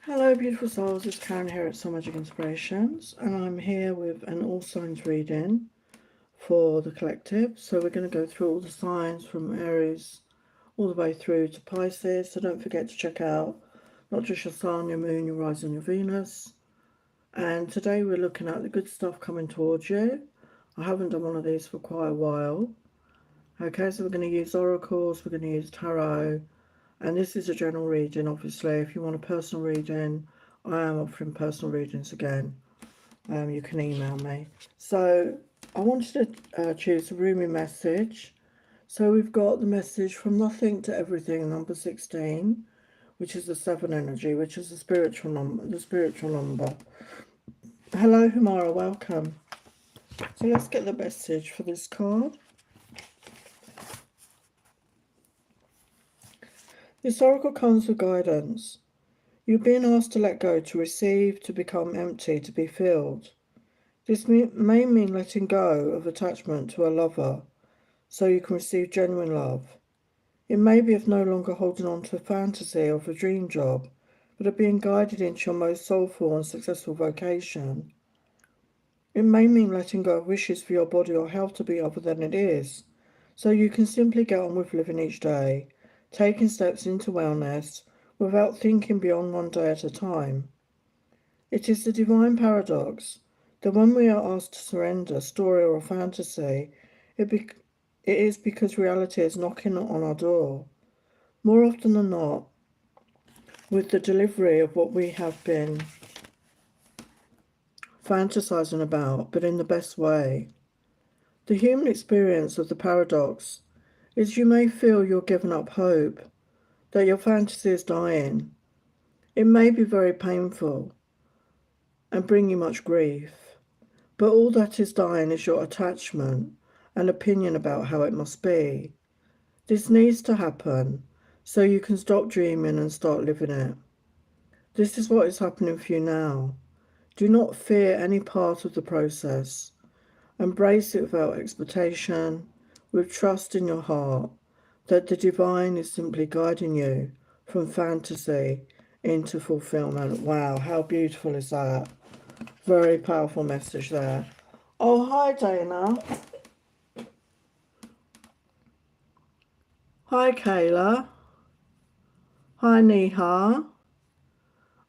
Hello beautiful souls, it's Karen here at Soul Magic Inspirations, and I'm here with an all signs reading for the collective. So we're going to go through all the signs from Aries all the way through to Pisces. So don't forget to check out not just your sun, your moon, your rising, your Venus. And today we're looking at the good stuff coming towards you. I haven't done one of these for quite a while. Okay, so we're going to use oracles, we're going to use tarot. And this is a general reading, obviously. If you want a personal reading, I am offering personal readings again. You can email me. So I wanted to choose a roomy message. So we've got the message from nothing to everything, number 16, which is the 7 energy, which is the spiritual number. Hello, Humara, welcome. So let's get the message for this card. This oracle comes with guidance. You're being asked to let go, to receive, to become empty, to be filled. This may mean letting go of attachment to a lover so you can receive genuine love. It may be of no longer holding on to a fantasy of a dream job, but of being guided into your most soulful and successful vocation. It may mean letting go of wishes for your body or health to be other than it is, so you can simply get on with living each day, taking steps into wellness without thinking beyond one day at a time. It is the divine paradox that when we are asked to surrender story or fantasy, it is because reality is knocking on our door. More often than not, with the delivery of what we have been fantasizing about, but in the best way. The human experience of the paradox is you may feel you're giving up hope, that your fantasy is dying. It may be very painful and bring you much grief, but all that is dying is your attachment and opinion about how it must be. This needs to happen so you can stop dreaming and start living it. This is what is happening for you now. Do not fear any part of the process. Embrace it without expectation, with trust in your heart that the divine is simply guiding you from fantasy into fulfillment. Wow, how beautiful is that? Very powerful message there. Oh, hi, Dana. Hi, Kayla. Hi, Neha.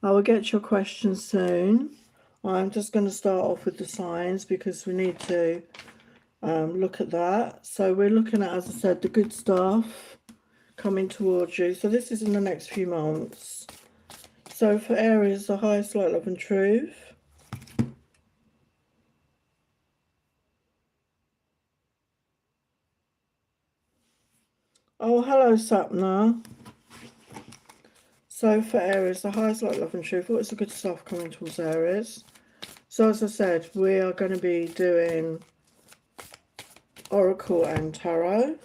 I will get your questions soon. I'm just going to start off with the signs because we need to look at that. So we're looking at, as I said, the good stuff coming towards you. So this is in the next few months. So for Aries, the highest light, love and truth. Oh, hello, Sapna. So for Aries, the highest light, love and truth. What is the good stuff coming towards Aries? So as I said, we are going to be doing Oracle and Tarot.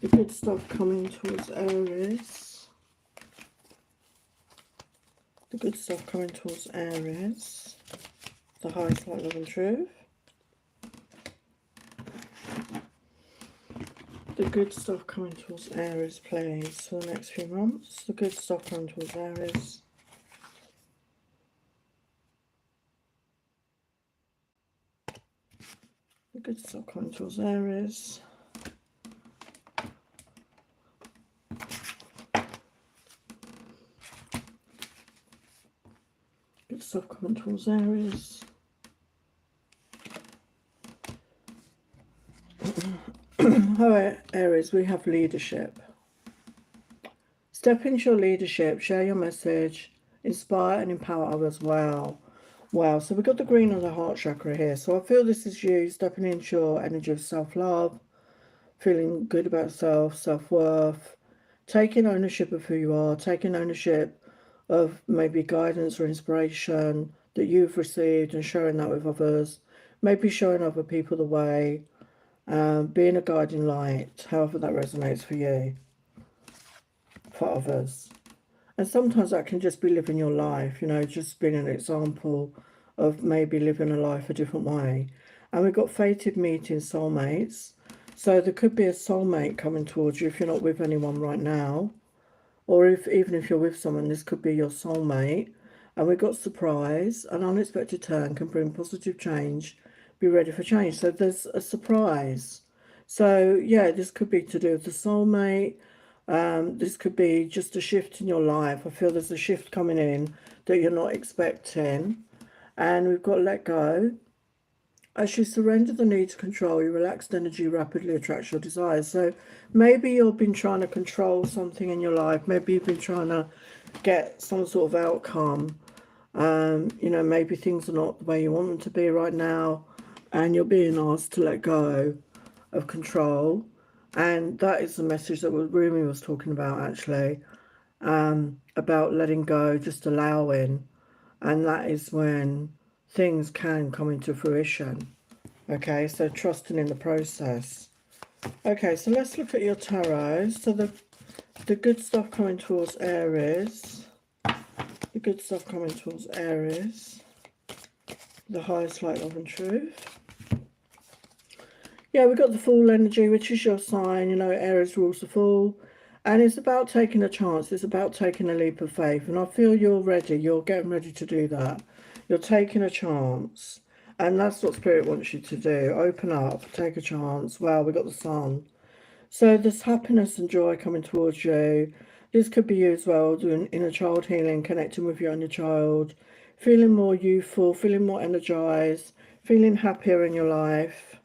The good stuff coming towards Aries. The good stuff coming towards Aries. The highest light, love and truth. The good stuff coming towards Aries, please, for the next few months. The good stuff coming towards Aries. The good stuff coming towards Aries. Good stuff coming towards Aries. Alright, Aries, we have leadership. Step into your leadership, share your message, inspire and empower others. Wow. Wow, so we've got the green on the heart chakra here. So I feel this is you stepping into your energy of self-love, feeling good about self, self-worth, taking ownership of who you are, taking ownership of maybe guidance or inspiration that you've received and sharing that with others, maybe showing other people the way, being a guiding light, however that resonates for you, for others. And sometimes that can just be living your life, you know, just being an example of maybe living a life a different way. And we've got fated meetings, soulmates. So there could be a soulmate coming towards you if you're not with anyone right now. or even if you're with someone, this could be your soulmate. And we've got surprise. An unexpected turn can bring positive change. Be ready for change. So there's a surprise. So yeah, this could be to do with the soulmate. This could be just a shift in your life. I feel there's a shift coming in that you're not expecting. And we've got let go. As you surrender the need to control, your relaxed energy rapidly attracts your desires. So maybe you've been trying to control something in your life. Maybe you've been trying to get some sort of outcome. You know, maybe things are not the way you want them to be right now, and you're being asked to let go of control. And that is the message that Rumi was talking about, actually, about letting go, just allowing. And that is when things can come into fruition. Okay, so trusting in the process. Okay, so let's look at your tarot. So the good stuff coming towards Aries. The good stuff coming towards Aries. The highest light, love and truth. Yeah, we've got the Fool energy, which is your sign. You know, Aries rules the Fool. And it's about taking a chance. It's about taking a leap of faith. And I feel you're ready. You're getting ready to do that. You're taking a chance. And that's what Spirit wants you to do. Open up, take a chance. Wow, we got the Sun. So there's happiness and joy coming towards you. This could be you as well, doing inner child healing, connecting with your inner child, feeling more youthful, feeling more energized, feeling happier in your life.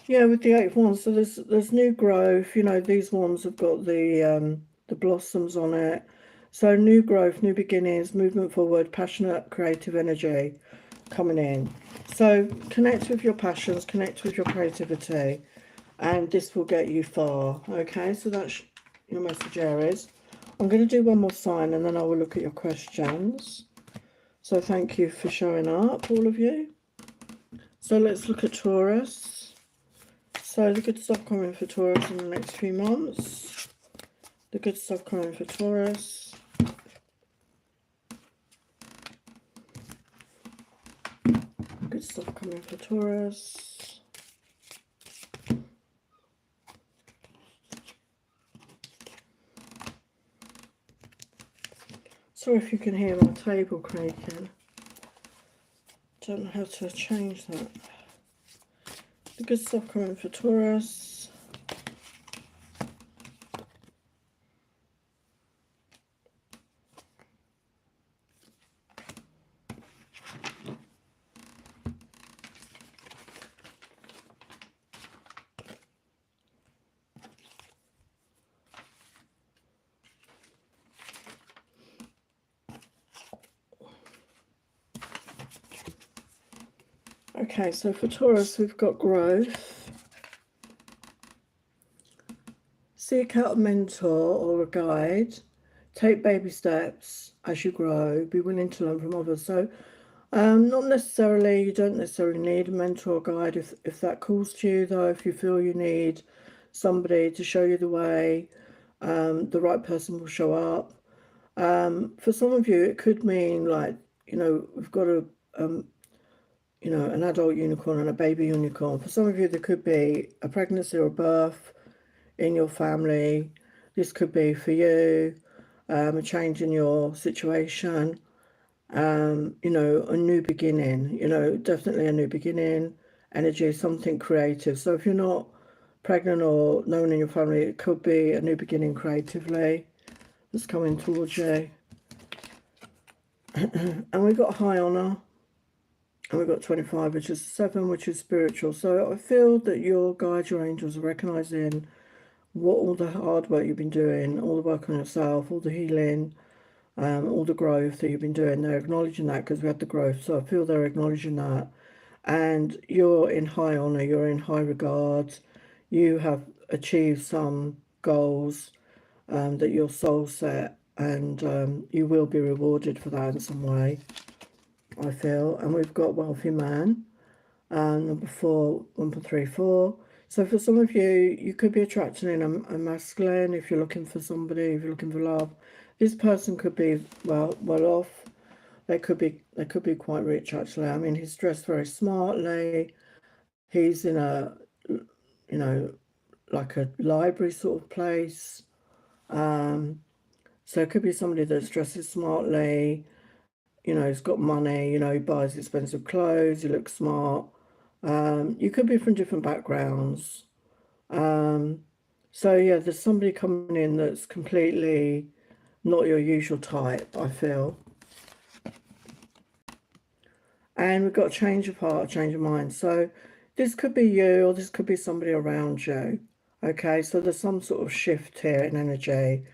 Yeah, with the 8 of Wands, so there's new growth. You know, these ones have got the blossoms on it. So new growth, new beginnings, movement forward, passionate, creative energy coming in. So connect with your passions, connect with your creativity, and this will get you far. Okay, so that's your message, Aries. I'm going to do one more sign and then I will look at your questions. So thank you for showing up, all of you. So let's look at Taurus. So the good stuff coming for Taurus in the next few months. The good stuff coming for Taurus. Good stuff coming for Taurus. Sorry if you can hear my table creaking. Don't know how to change that. The good stuff coming for Taurus. Okay, so for Taurus, we've got growth. Seek out a mentor or a guide. Take baby steps as you grow. Be willing to learn from others. So not necessarily, you don't necessarily need a mentor or guide if that calls to you, though. If you feel you need somebody to show you the way, the right person will show up. For some of you, it could mean, like, you know, we've got a you know, an adult unicorn and a baby unicorn. For some of you, there could be a pregnancy or a birth in your family. This could be for you, a change in your situation, you know, a new beginning, you know, definitely a new beginning, energy, something creative. So if you're not pregnant or no one in your family, it could be a new beginning creatively that's coming towards you. And we've got high honor. And we've got 25, which is 7, which is spiritual. So I feel that your guides, your angels are recognizing what all the hard work you've been doing, all the work on yourself, all the healing, all the growth that you've been doing. They're acknowledging that because we had the growth. So I feel they're acknowledging that. And you're in high honor, you're in high regard. You have achieved some goals that your soul set, and you will be rewarded for that in some way, I feel. And we've got wealthy man, number 4, 1.34. So for some of you, you could be attracting in a masculine if you're looking for somebody, if you're looking for love. This person could be well off. They could be quite rich, actually. I mean, he's dressed very smartly. He's in a, you know, like a library sort of place. So it could be somebody that's dresses smartly, you know, he's got money, you know, he buys expensive clothes, he looks smart. You could be from different backgrounds. So yeah, there's somebody coming in that's completely not your usual type, I feel. And we've got a change of heart, a change of mind. So this could be you or this could be somebody around you. Okay, so there's some sort of shift here in energy.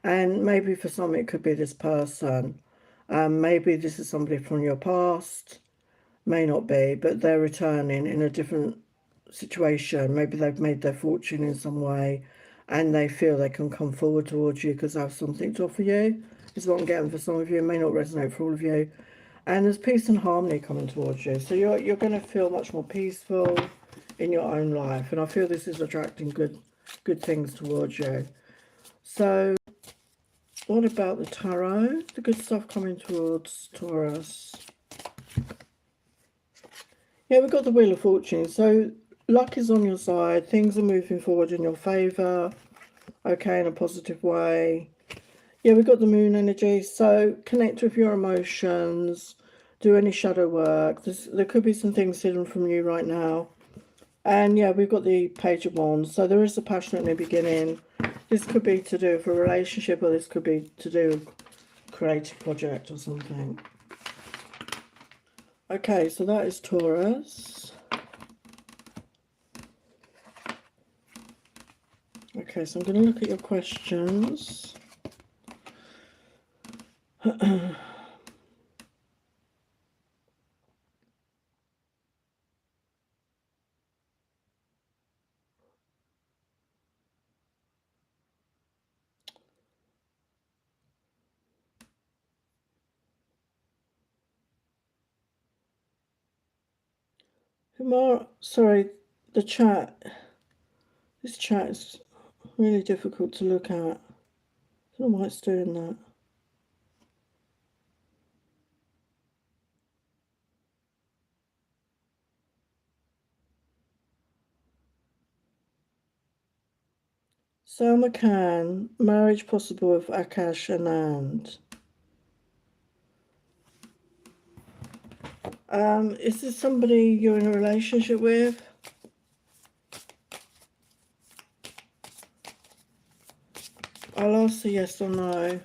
And maybe for some it could be this person. Maybe this is somebody from your past. May not be, but they're returning in a different situation. Maybe they've made their fortune in some way and they feel they can come forward towards you because they have something to offer you. Is what I'm getting for some of you. It may not resonate for all of you. And there's peace and harmony coming towards you. So you're going to feel much more peaceful in your own life. And I feel this is attracting good things towards you. So what about the tarot? The good stuff coming towards Taurus. Yeah, we've got the Wheel of Fortune. So luck is on your side. Things are moving forward in your favour. Okay, in a positive way. Yeah, we've got the Moon energy. So connect with your emotions. Do any shadow work. There could be some things hidden from you right now. And yeah, we've got the Page of Wands. So there is a passion at the beginning. This could be to do with a relationship, or this could be to do with a creative project or something. Okay, so that is Taurus. Okay, so I'm going to look at your questions. Sorry, the chat. This chat is really difficult to look at. I don't know why it's doing that. Selma Khan, marriage possible with Akash Anand. Is this somebody you're in a relationship with? I'll ask the yes or no.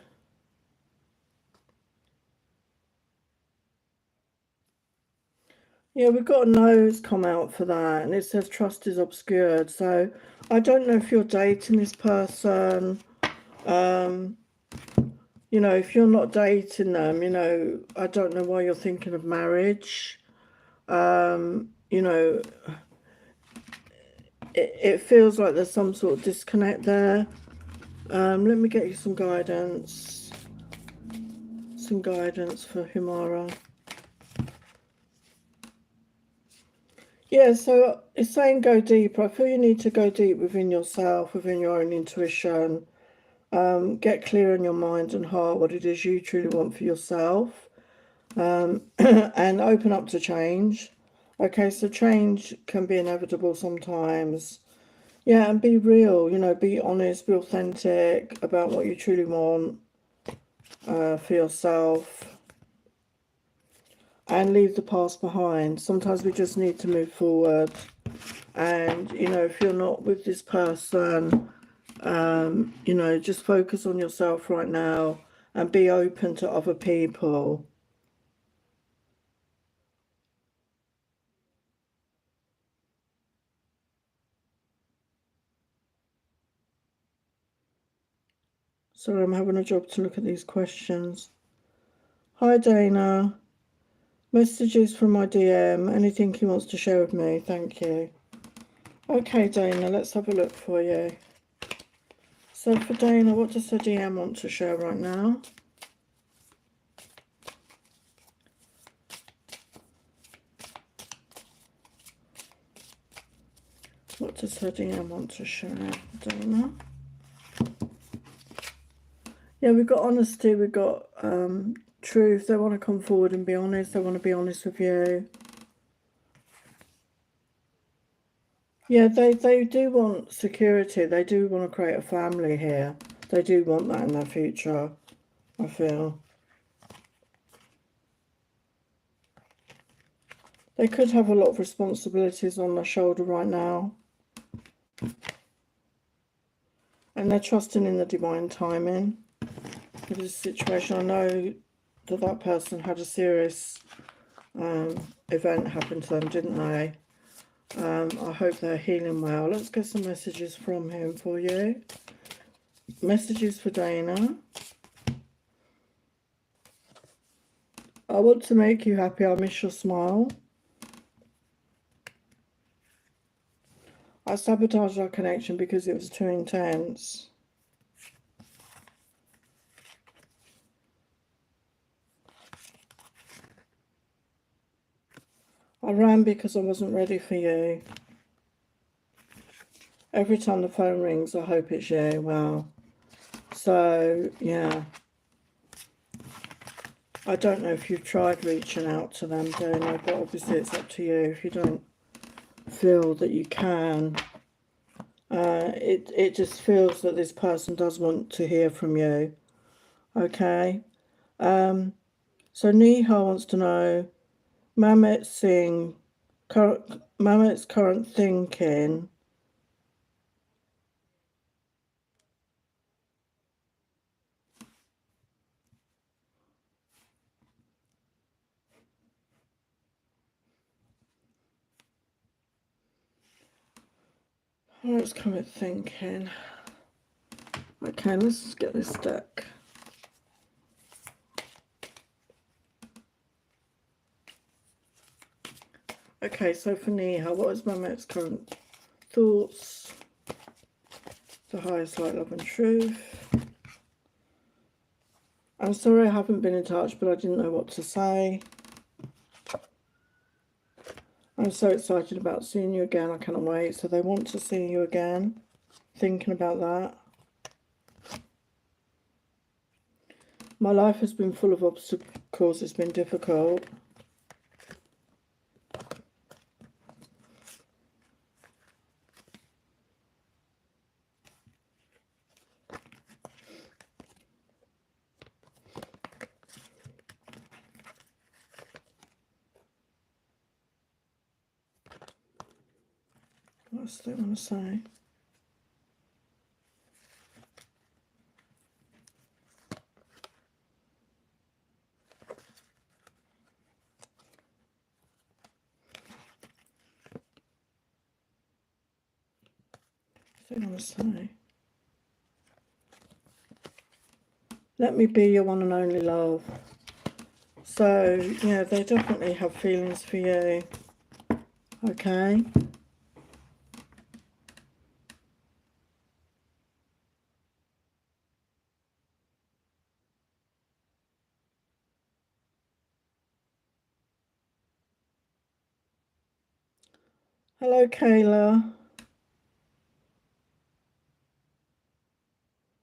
Yeah, we've got a no's come out for that, and it says trust is obscured. So I don't know if you're dating this person. You know, if you're not dating them, you know, I don't know why you're thinking of marriage. You know, it feels like there's some sort of disconnect there. Let me get you some guidance. Some guidance for Humara. Yeah, so it's saying go deeper. I feel you need to go deep within yourself, within your own intuition. Get clear in your mind and heart what it is you truly want for yourself. And open up to change. Okay, so change can be inevitable sometimes. Yeah, and be real, you know, be honest, be authentic about what you truly want for yourself. And leave the past behind. Sometimes we just need to move forward. And, you know, if you're not with this person, you know, just focus on yourself right now and be open to other people. Sorry, I'm having a job to look at these questions. Hi, Dana. Messages from my DM. Anything he wants to share with me? Thank you. Okay, Dana, let's have a look for you. So for Dana, what does her DM want to share right now? What does her DM want to share, Dana? Yeah, we've got honesty, we've got truth. They want to come forward and be honest. They want to be honest with you. Yeah, they do want security. They do want to create a family here. They do want that in their future, I feel. They could have a lot of responsibilities on their shoulder right now. And they're trusting in the divine timing for this situation. I know that that person had a serious event happen to them, didn't they? I hope they're healing well. Let's get some messages from him for you. Messages for Dana. I want to make you happy. I miss your smile. I sabotaged our connection because it was too intense. I ran because I wasn't ready for you. Every time the phone rings, I hope it's you. Wow. So, yeah. I don't know if you've tried reaching out to them, Dana, but obviously it's up to you. If you don't feel that you can, it just feels that this person does want to hear from you. Okay. So Neha wants to know Mamet's current thinking. Mamet's current thinking. Okay, let's get this deck. Okay, so for Neha, what is Mamet's current thoughts? The highest light, love and truth. I'm sorry I haven't been in touch, but I didn't know what to say. I'm so excited about seeing you again. I cannot wait. So they want to see you again. Thinking about that. My life has been full of obstacles. It's been difficult. What else do they want to say? What do they want to say? Let me be your one and only love. So, yeah, they definitely have feelings for you. Okay. Hello, Kayla.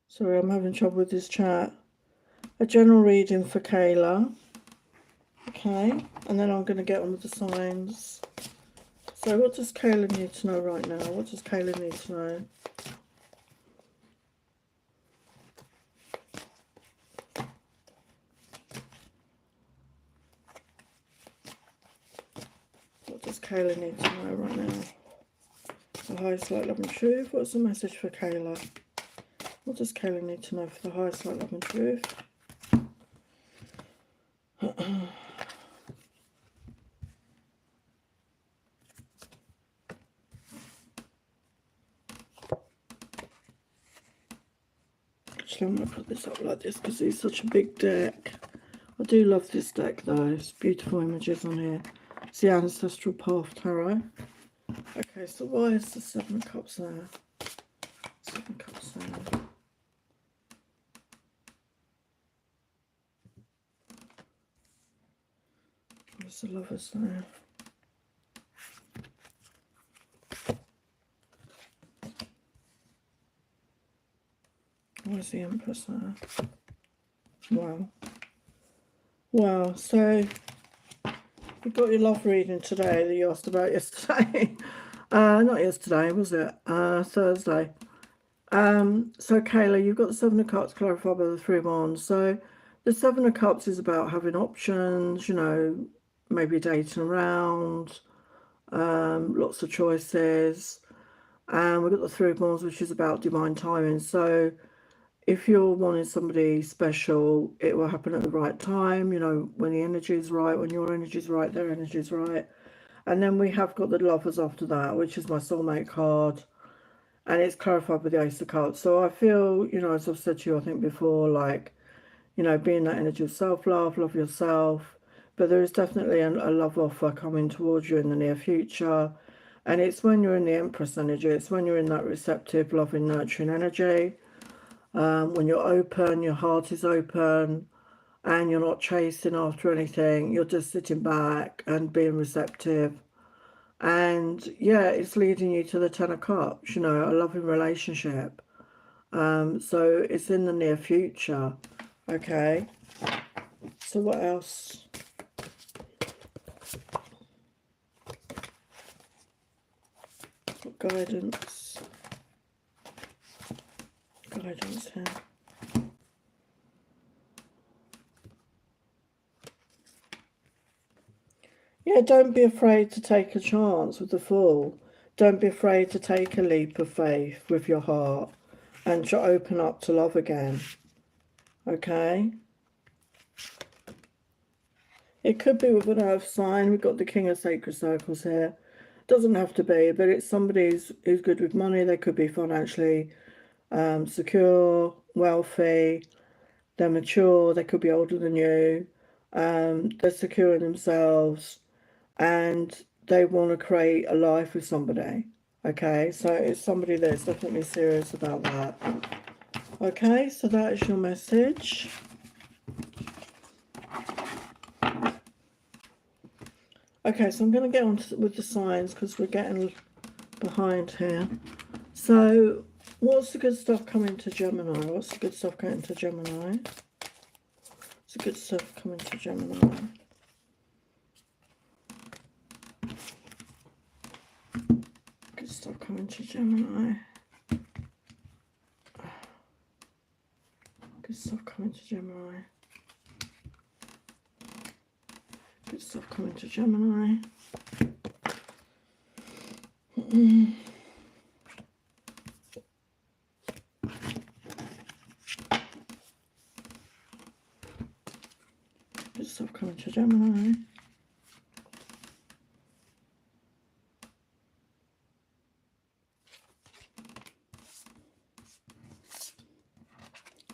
Sorry, I'm having trouble with this chat. A general reading for Kayla. Okay, and then I'm going to get on with the signs. So what does Kayla need to know right now? What does Kayla need to know? What does Kayla need to know right now? The highest light, love and truth. What's the message for Kayla? What does Kayla need to know for the highest light, love and truth? Actually, I'm going to put this up like this because it's such a big deck. I do love this deck though. It's beautiful images on here. It's the Ancestral Path Tarot. Okay, so why is the Seven of Cups there? Seven of Cups there. What's the Lovers there? Where's the Empress there? Wow. Wow, so you got your love reading today that you asked about yesterday. Not yesterday, was it? Thursday. So Kayla, you've got the Seven of Cups clarified by the Three of Wands. So the Seven of Cups is about having options, you know, maybe dating around, lots of choices. And we've got the Three of Wands, which is about divine timing. So if you're wanting somebody special, it will happen at the right time, you know, when the energy is right, when your energy is right, their energy is right. And then we have got the Lovers after that, which is my soulmate card. And it's clarified with the Ace of Cups. So I feel, you know, as I've said to you, I think before, like, you know, being that energy of self-love, love yourself. But there is definitely a love offer coming towards you in the near future. And it's when you're in the Empress energy. It's when you're in that receptive, loving, nurturing energy. When you're open, your heart is open, and you're not chasing after anything. You're just sitting back and being receptive. And yeah, it's leading you to the Ten of Cups, you know, a loving relationship. So it's in the near future. Okay. So what else? What guidance? Guidance here. Yeah, don't be afraid to take a chance with the Fool. Don't be afraid to take a leap of faith with your heart and to open up to love again. Okay? It could be with an earth sign. We've got the King of Sacred Circles here. Doesn't have to be, but it's somebody who's good with money. They could be financially secure, wealthy. They're mature. They could be older than you. They're secure in themselves. And they want to create a life with somebody. Okay, so it's somebody that's definitely serious about that. Okay, so that is your message. Okay, so I'm going to get on with the signs because we're getting behind here. So what's the good stuff coming to Gemini? What's the good stuff coming to Gemini? What's the good stuff coming to Gemini? Good stuff coming to Gemini. Good stuff coming to Gemini. Good stuff coming to Gemini. Good stuff coming to Gemini.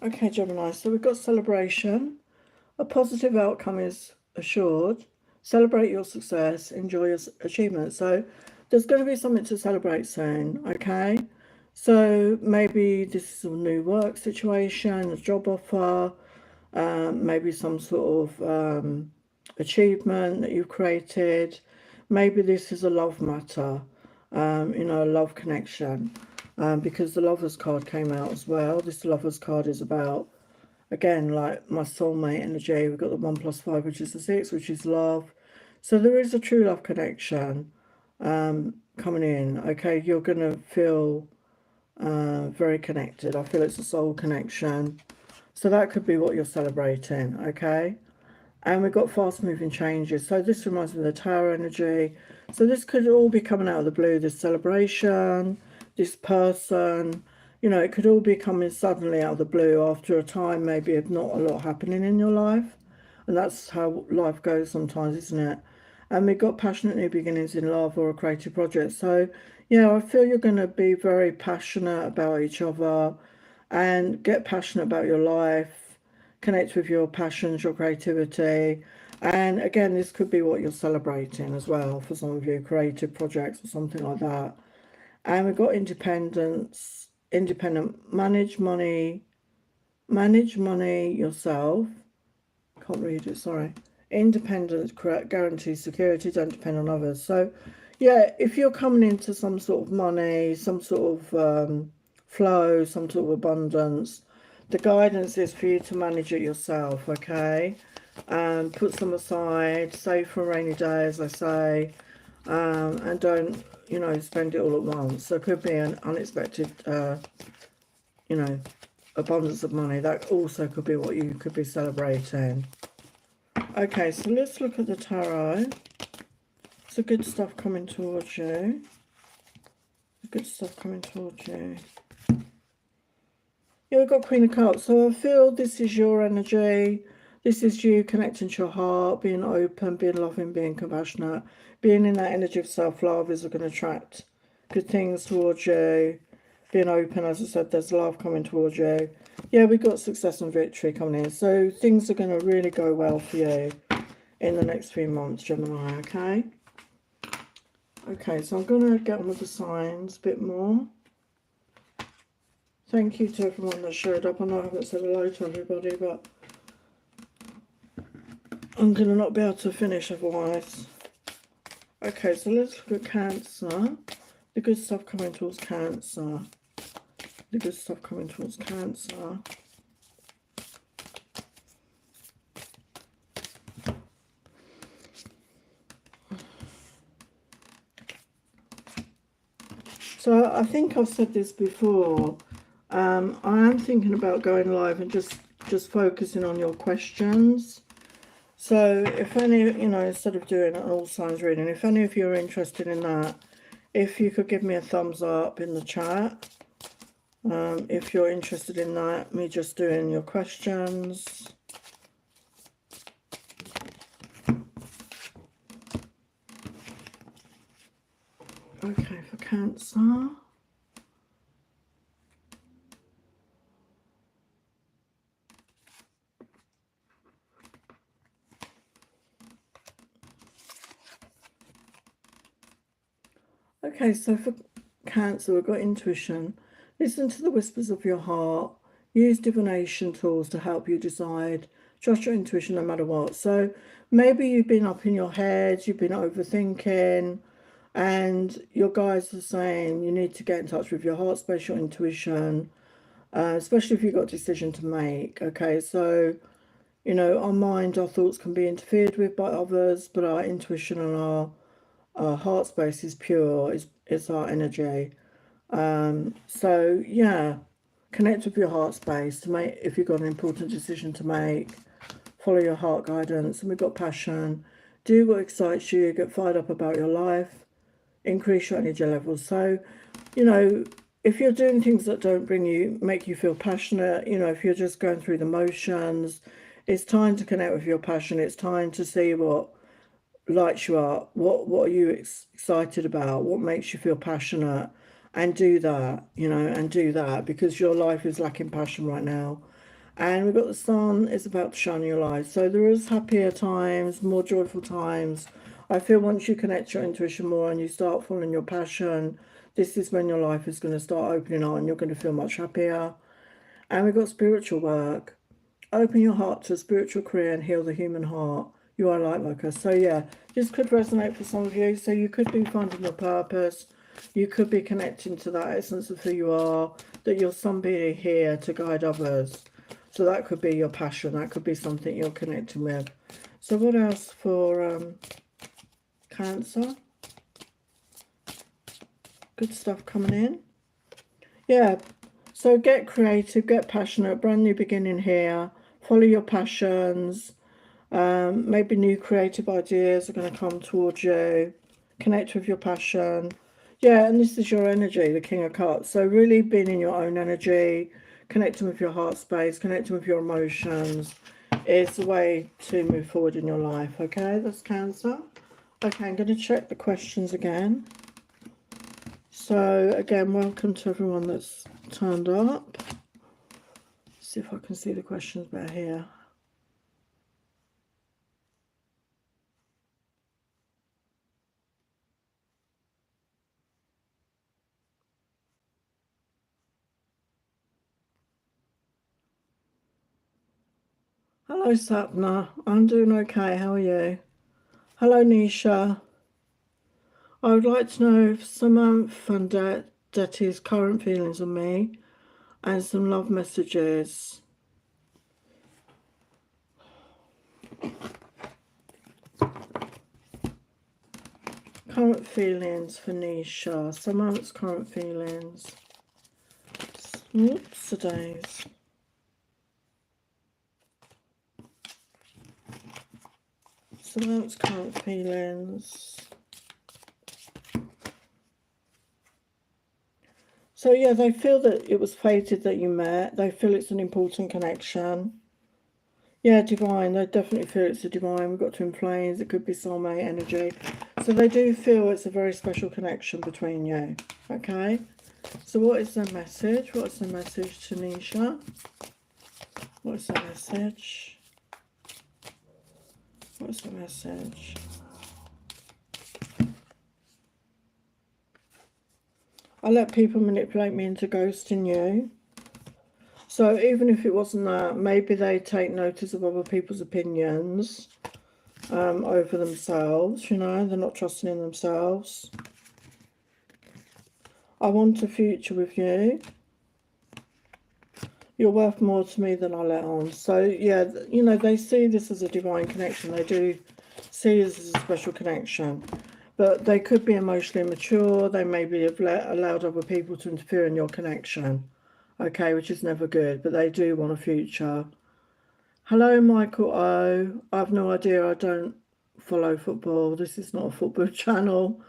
Okay, Gemini, so we've got celebration. A positive outcome is assured. Celebrate your success, enjoy your achievement. So there's going to be something to celebrate soon, okay? So maybe this is a new work situation, a job offer, maybe some sort of achievement that you've created. Maybe this is a love matter, you know, a love connection, because the Lovers card came out as well. This Lovers card is about, again, like my soulmate energy. We've got the 1 + 5, which is the 6, which is love. So there is a true love connection coming in. Okay, you're going to feel very connected. I feel it's a soul connection. So that could be what you're celebrating, okay? And we've got fast moving changes. So this reminds me of the Tower energy. So this could all be coming out of the blue, this celebration, this person. You know, it could all be coming suddenly out of the blue after a time maybe of not a lot happening in your life. And that's how life goes sometimes, isn't it? And we've got passionate new beginnings in love or a creative project. So, yeah, I feel you're going to be very passionate about each other and get passionate about your life, connect with your passions, your creativity. And again, this could be what you're celebrating as well for some of you, creative projects or something like that. And we've got independence, independent, manage money yourself. Can't read it, sorry. Independence guarantees security, don't depend on others. So yeah, if you're coming into some sort of money, some sort of flow, some sort of abundance, the guidance is for you to manage it yourself, okay? Put some aside, save for a rainy day, as I say, and don't, you know, spend it all at once. There could be an unexpected, you know, abundance of money. That also could be what you could be celebrating. Okay, so let's look at the tarot. Some good stuff coming towards you. Good stuff coming towards you. Yeah, we've got Queen of Cups. So I feel this is your energy. This is you connecting to your heart, being open, being loving, being compassionate. Being in that energy of self-love is going to attract good things towards you. Being open, as I said, there's love coming towards you. Yeah, we've got success and victory coming in. So things are going to really go well for you in the next few months, Gemini, okay? Okay, so I'm going to get on with the signs a bit more. Thank you to everyone that showed up. I know I haven't said hello to everybody, but I'm going to not be able to finish otherwise. Okay, so let's look at Cancer. The good stuff coming towards Cancer. The good stuff coming towards Cancer. So I think I've said this before. I am thinking about going live and just focusing on your questions. So if any, you know, instead of doing an all signs reading, if any of you are interested in that, if you could give me a thumbs up in the chat. If you're interested in that, me just doing your questions. Okay, for Cancer. Okay, so for Cancer, we've got intuition. Listen to the whispers of your heart. Use divination tools to help you decide. Trust your intuition no matter what. So maybe you've been up in your head, you've been overthinking, and your guides are saying you need to get in touch with your heart space, your intuition, especially if you've got a decision to make. Okay, so, you know, our mind, our thoughts can be interfered with by others, but our intuition and our heart space is pure, it's our energy. So yeah, connect with your heart space to make, if you've got an important decision to make, follow your heart guidance. And we've got passion. Do what excites you, get fired up about your life, increase your energy levels. So, you know, if you're doing things that don't make you feel passionate, you know, if you're just going through the motions, it's time to connect with your passion. It's time to see what lights you up, what are you excited about, what makes you feel passionate, and do that, you know, and do that, because your life is lacking passion right now. And we've got the sun is about to shine in your life, so there is happier times, more joyful times. I feel once you connect your intuition more and you start following your passion, this is when your life is going to start opening up and you're going to feel much happier. And we've got spiritual work. Open your heart to a spiritual career and heal the human heart. You are light worker. So yeah, this could resonate for some of you. So you could be finding your purpose. You could be connecting to that essence of who you are, that you're somebody here to guide others. So that could be your passion. That could be something you're connecting with. So what else for Cancer? Good stuff coming in. Yeah, so get creative, get passionate, brand new beginning here. Follow your passions. Maybe new creative ideas are going to come towards you. Connect with your passion. Yeah, and this is your energy, the King of Cups. So really being in your own energy, connecting with your heart space, connecting with your emotions is the way to move forward in your life. Okay, that's Cancer. Okay, I'm going to check the questions again. So again, welcome to everyone that's turned up. See if I can see the questions better here. Hello Sapna, I'm doing okay, how are you? Hello Nisha. I would like to know if Samantha Detti's current feelings on me and some love messages. current feelings for Nisha. Someone's current feelings. Oops, days. Someone's current feelings. So yeah, they feel that it was fated that you met. They feel it's an important connection. Yeah, divine. They definitely feel it's a divine. We've got twin flames. It could be soulmate energy. So they do feel it's a very special connection between you. Okay. So what is the message? What is the message to Nisha? What is the message? What is the message? I let people manipulate me into ghosting you. So even if it wasn't that, maybe they take notice of other people's opinions over themselves, you know, they're not trusting in themselves. I want a future with you. You're worth more to me than I let on. So, yeah, you know, they see this as a divine connection. They do see this as a special connection. But they could be emotionally immature. They maybe have allowed other people to interfere in your connection. Okay, which is never good. But they do want a future. Hello, Michael O. I have no idea. I don't follow football. This is not a football channel.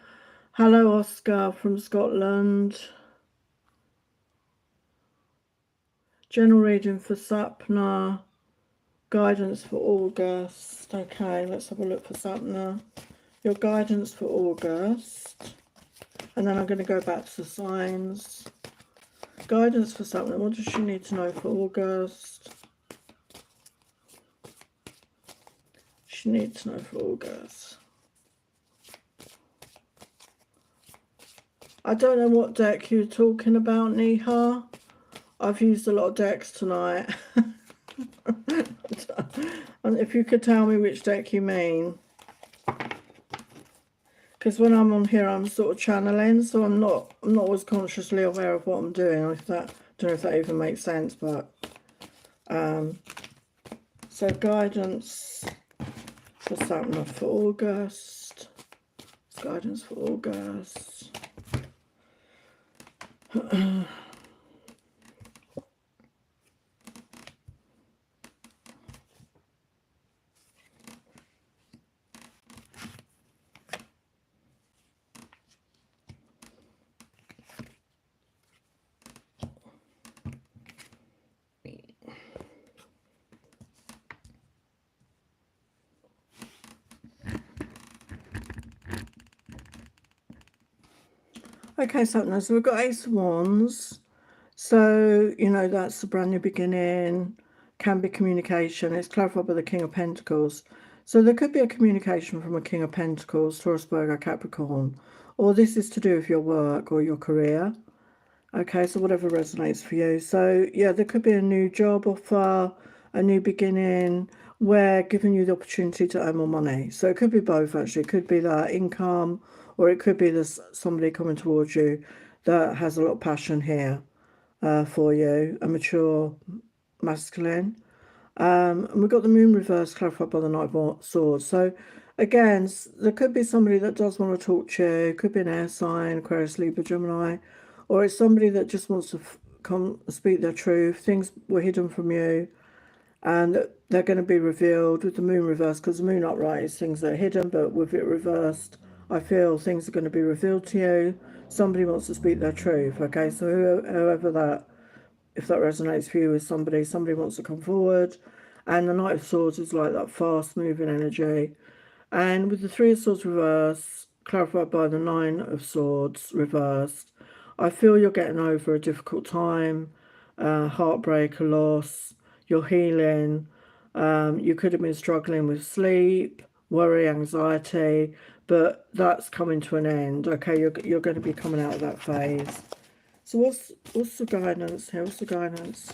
Hello, Oscar from Scotland. General reading for Sapna. Guidance for August. Okay, let's have a look for Sapna. Your guidance for August. And then I'm going to go back to the signs. Guidance for Sapna. What does she need to know for August? She needs to know for August. I don't know what deck you're talking about, Neha. I've used a lot of decks tonight. And if you could tell me which deck you mean. Because when I'm on here, I'm sort of channeling, so I'm not always consciously aware of what I'm doing. If that, don't know if that even makes sense, but so guidance for Sapna for August. Guidance for August. Okay, so we've got Ace of Wands. So, you know, that's a brand new beginning, can be communication. It's clarified by the King of Pentacles. So there could be a communication from a King of Pentacles, Taurus, Virgo, Capricorn. Or this is to do with your work or your career. Okay, so whatever resonates for you. So, yeah, there could be a new job offer, a new beginning, where giving you the opportunity to earn more money. So it could be both, actually. It could be that income, or it could be there's somebody coming towards you that has a lot of passion here for you, a mature masculine. And we've got the moon reverse clarified by the Knight of Swords. So again, there could be somebody that does want to talk to you. It could be an air sign, Aquarius, Libra, Gemini, or it's somebody that just wants to come speak their truth. Things were hidden from you and they're going to be revealed with the moon reversed, because the moon upright is things that are hidden, but with it reversed, I feel things are going to be revealed to you. Somebody wants to speak their truth. Okay, so whoever that, if that resonates for you, is somebody wants to come forward. And the Knight of Swords is like that fast moving energy. And with the Three of Swords reversed, clarified by the Nine of Swords reversed, I feel you're getting over a difficult time, heartbreak, a loss, you're healing. You could have been struggling with sleep, worry, anxiety, but that's coming to an end. Okay, you're going to be coming out of that phase. So what's the guidance here? What's the guidance?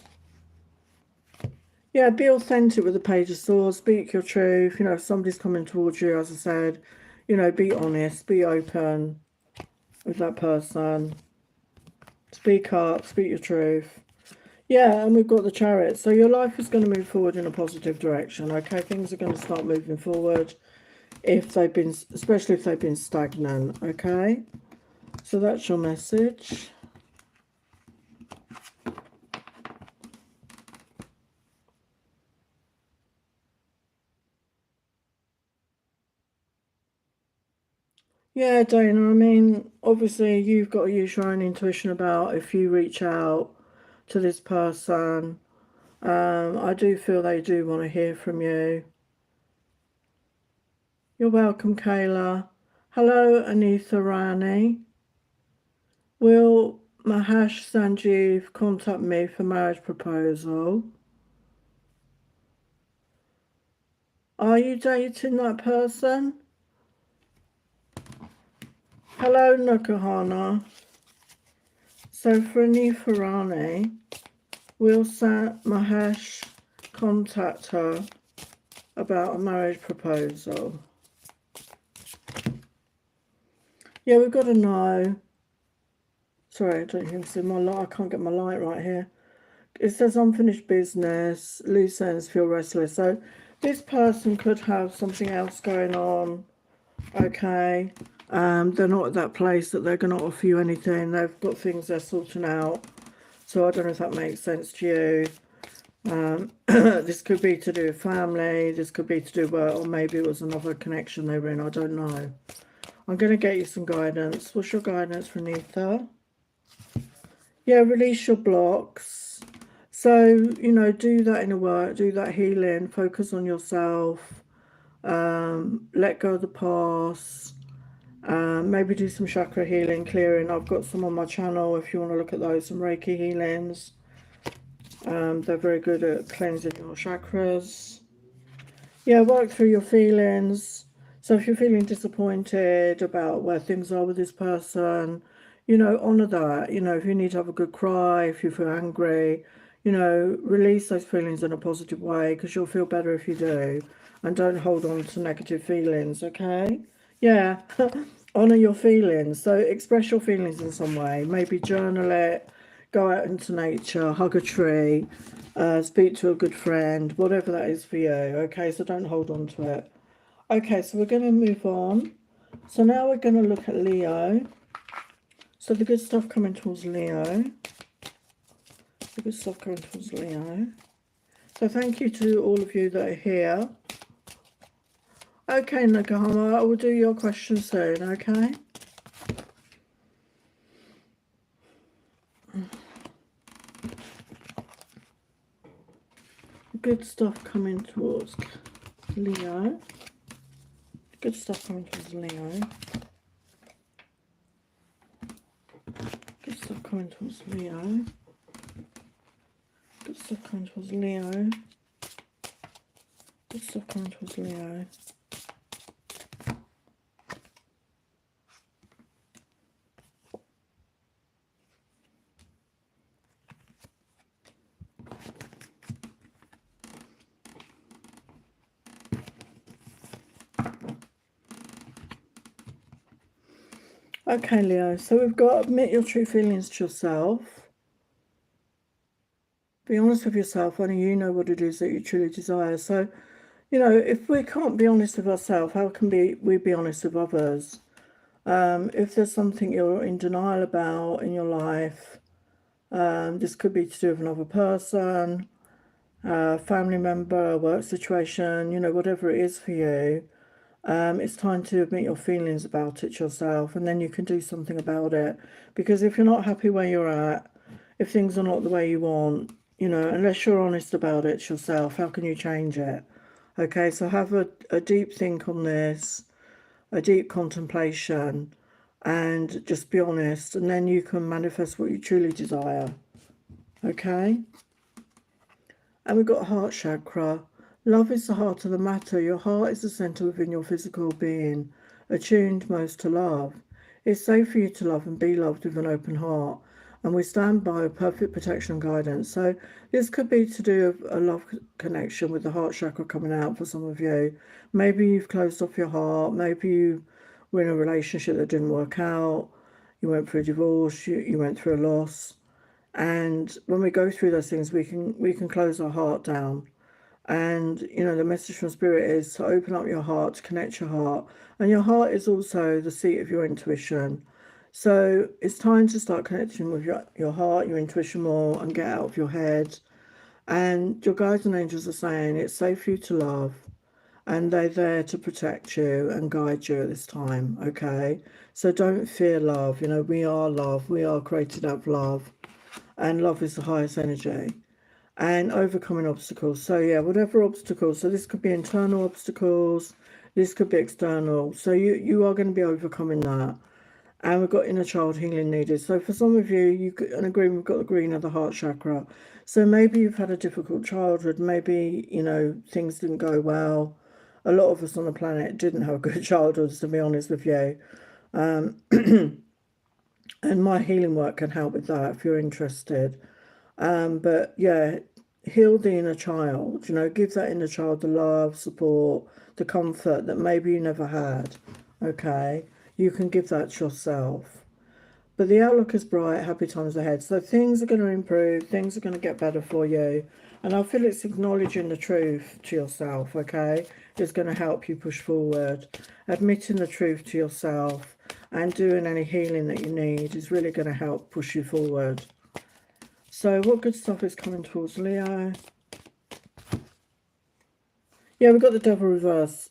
Yeah, be authentic with the Page of Swords. Speak your truth. You know, if somebody's coming towards you, as I said, you know, be honest, be open with that person. Speak up, speak your truth. Yeah, and we've got the Chariot. So your life is going to move forward in a positive direction, okay? Things are going to start moving forward. if they've been, especially if they've been stagnant. Okay, so that's your message. Yeah, Dana, I mean, obviously you've got to use your own intuition about if you reach out to this person. I do feel they do want to hear from you. You're welcome, Kayla. Hello, Anitha Rani. Will Mahesh Sanjeev contact me for marriage proposal? Are you dating that person? Hello, Nakahana. So for Anitha Rani, will Mahesh contact her about a marriage proposal? Yeah, we've got to know. Sorry, I don't even see my light. I can't get my light right here. It says unfinished business, loose ends, feel restless. So this person could have something else going on. Okay. They're not at that place that they're going to offer you anything. They've got things they're sorting out. So I don't know if that makes sense to you. This could be to do with family. This could be to do with work, or maybe it was another connection they were in. I don't know. I'm going to get you some guidance. What's your guidance, Renita? Yeah, release your blocks. So, you know, do that inner work, do that healing, focus on yourself, let go of the past, maybe do some chakra healing, clearing. I've got some on my channel if you want to look at those, some Reiki healings. They're very good at cleansing your chakras. Yeah, work through your feelings. So if you're feeling disappointed about where things are with this person, you know, honour that. You know, if you need to have a good cry, if you feel angry, you know, release those feelings in a positive way, because you'll feel better if you do. And don't hold on to negative feelings, okay? Yeah, honour your feelings. So express your feelings in some way. Maybe journal it, go out into nature, hug a tree, speak to a good friend, whatever that is for you, okay? So don't hold on to it. Okay, so we're going to move on. So now we're going to look at Leo. So the good stuff coming towards Leo. The good stuff coming towards Leo. So thank you to all of you that are here. Okay, Nakahama, I will do your question soon, okay? Good stuff coming towards Leo. Good stuff coming towards Leo. Good stuff coming towards Leo. Good stuff coming towards Leo. Good stuff coming towards Leo. Okay, Leo, so we've got admit your true feelings to yourself. Be honest with yourself, only you know what it is that you truly desire. So, you know, if we can't be honest with ourselves, how can we be honest with others? If there's something you're in denial about in your life, this could be to do with another person, a family member, a work situation, you know, whatever it is for you. It's time to admit your feelings about it yourself, and then you can do something about it. Because if you're not happy where you're at, if things are not the way you want, you know, unless you're honest about it yourself, how can you change it? Okay, so have a deep think on this, a deep contemplation, and just be honest, and then you can manifest what you truly desire. Okay? And we've got heart chakra. Love is the heart of the matter. Your heart is the center within your physical being, attuned most to love. It's safe for you to love and be loved with an open heart, and we stand by perfect protection and guidance. So this could be to do with a love connection with the heart chakra coming out for some of you. Maybe you've closed off your heart. Maybe you were in a relationship that didn't work out. You went through a divorce. You went through a loss. And when we go through those things, we can close our heart down. And, you know, the message from Spirit is to open up your heart, to connect your heart. And your heart is also the seat of your intuition. So it's time to start connecting with your heart, your intuition more, and get out of your head. And your guides and angels are saying it's safe for you to love. And they're there to protect you and guide you at this time, okay? So don't fear love. You know, we are love. We are created out of love. And love is the highest energy. And overcoming obstacles. So yeah, whatever obstacles. So this could be internal obstacles. This could be external. So you are going to be overcoming that. And we've got inner child healing needed. So for some of you, you could, and agree, we've got the green of the heart chakra. So maybe you've had a difficult childhood. Maybe, you know, things didn't go well. A lot of us on the planet didn't have good childhoods, to be honest with you. And my healing work can help with that if you're interested. But yeah, heal the inner child, you know, give that inner child the love, support, the comfort that maybe you never had. Okay, you can give that to yourself. But the outlook is bright, happy times ahead. So things are going to improve, things are going to get better for you. And I feel it's acknowledging the truth to yourself, okay? It's going to help you push forward. Admitting the truth to yourself and doing any healing that you need is really going to help push you forward. So what good stuff is coming towards Leo? Yeah, we've got the Devil reverse.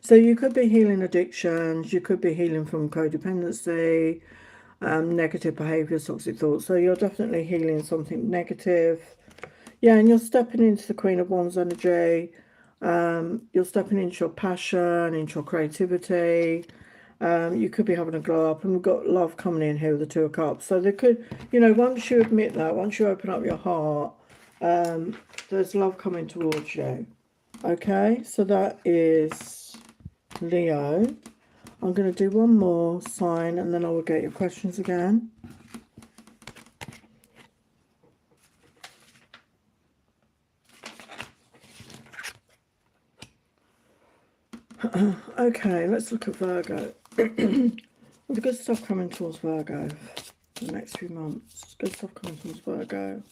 So you could be healing addictions. You could be healing from codependency, negative behaviours, toxic thoughts. So you're definitely healing something negative. Yeah, and you're stepping into the Queen of Wands energy. You're stepping into your passion, into your creativity. You could be having a glow up, and we've got love coming in here with the Two of Cups. So there could, you know, once you admit that, once you open up your heart, there's love coming towards you. Okay, so that is Leo. I'm going to do one more sign and then I will get your questions again. Okay, let's look at Virgo. The good stuff coming towards Virgo for the next few months. Good stuff coming towards Virgo.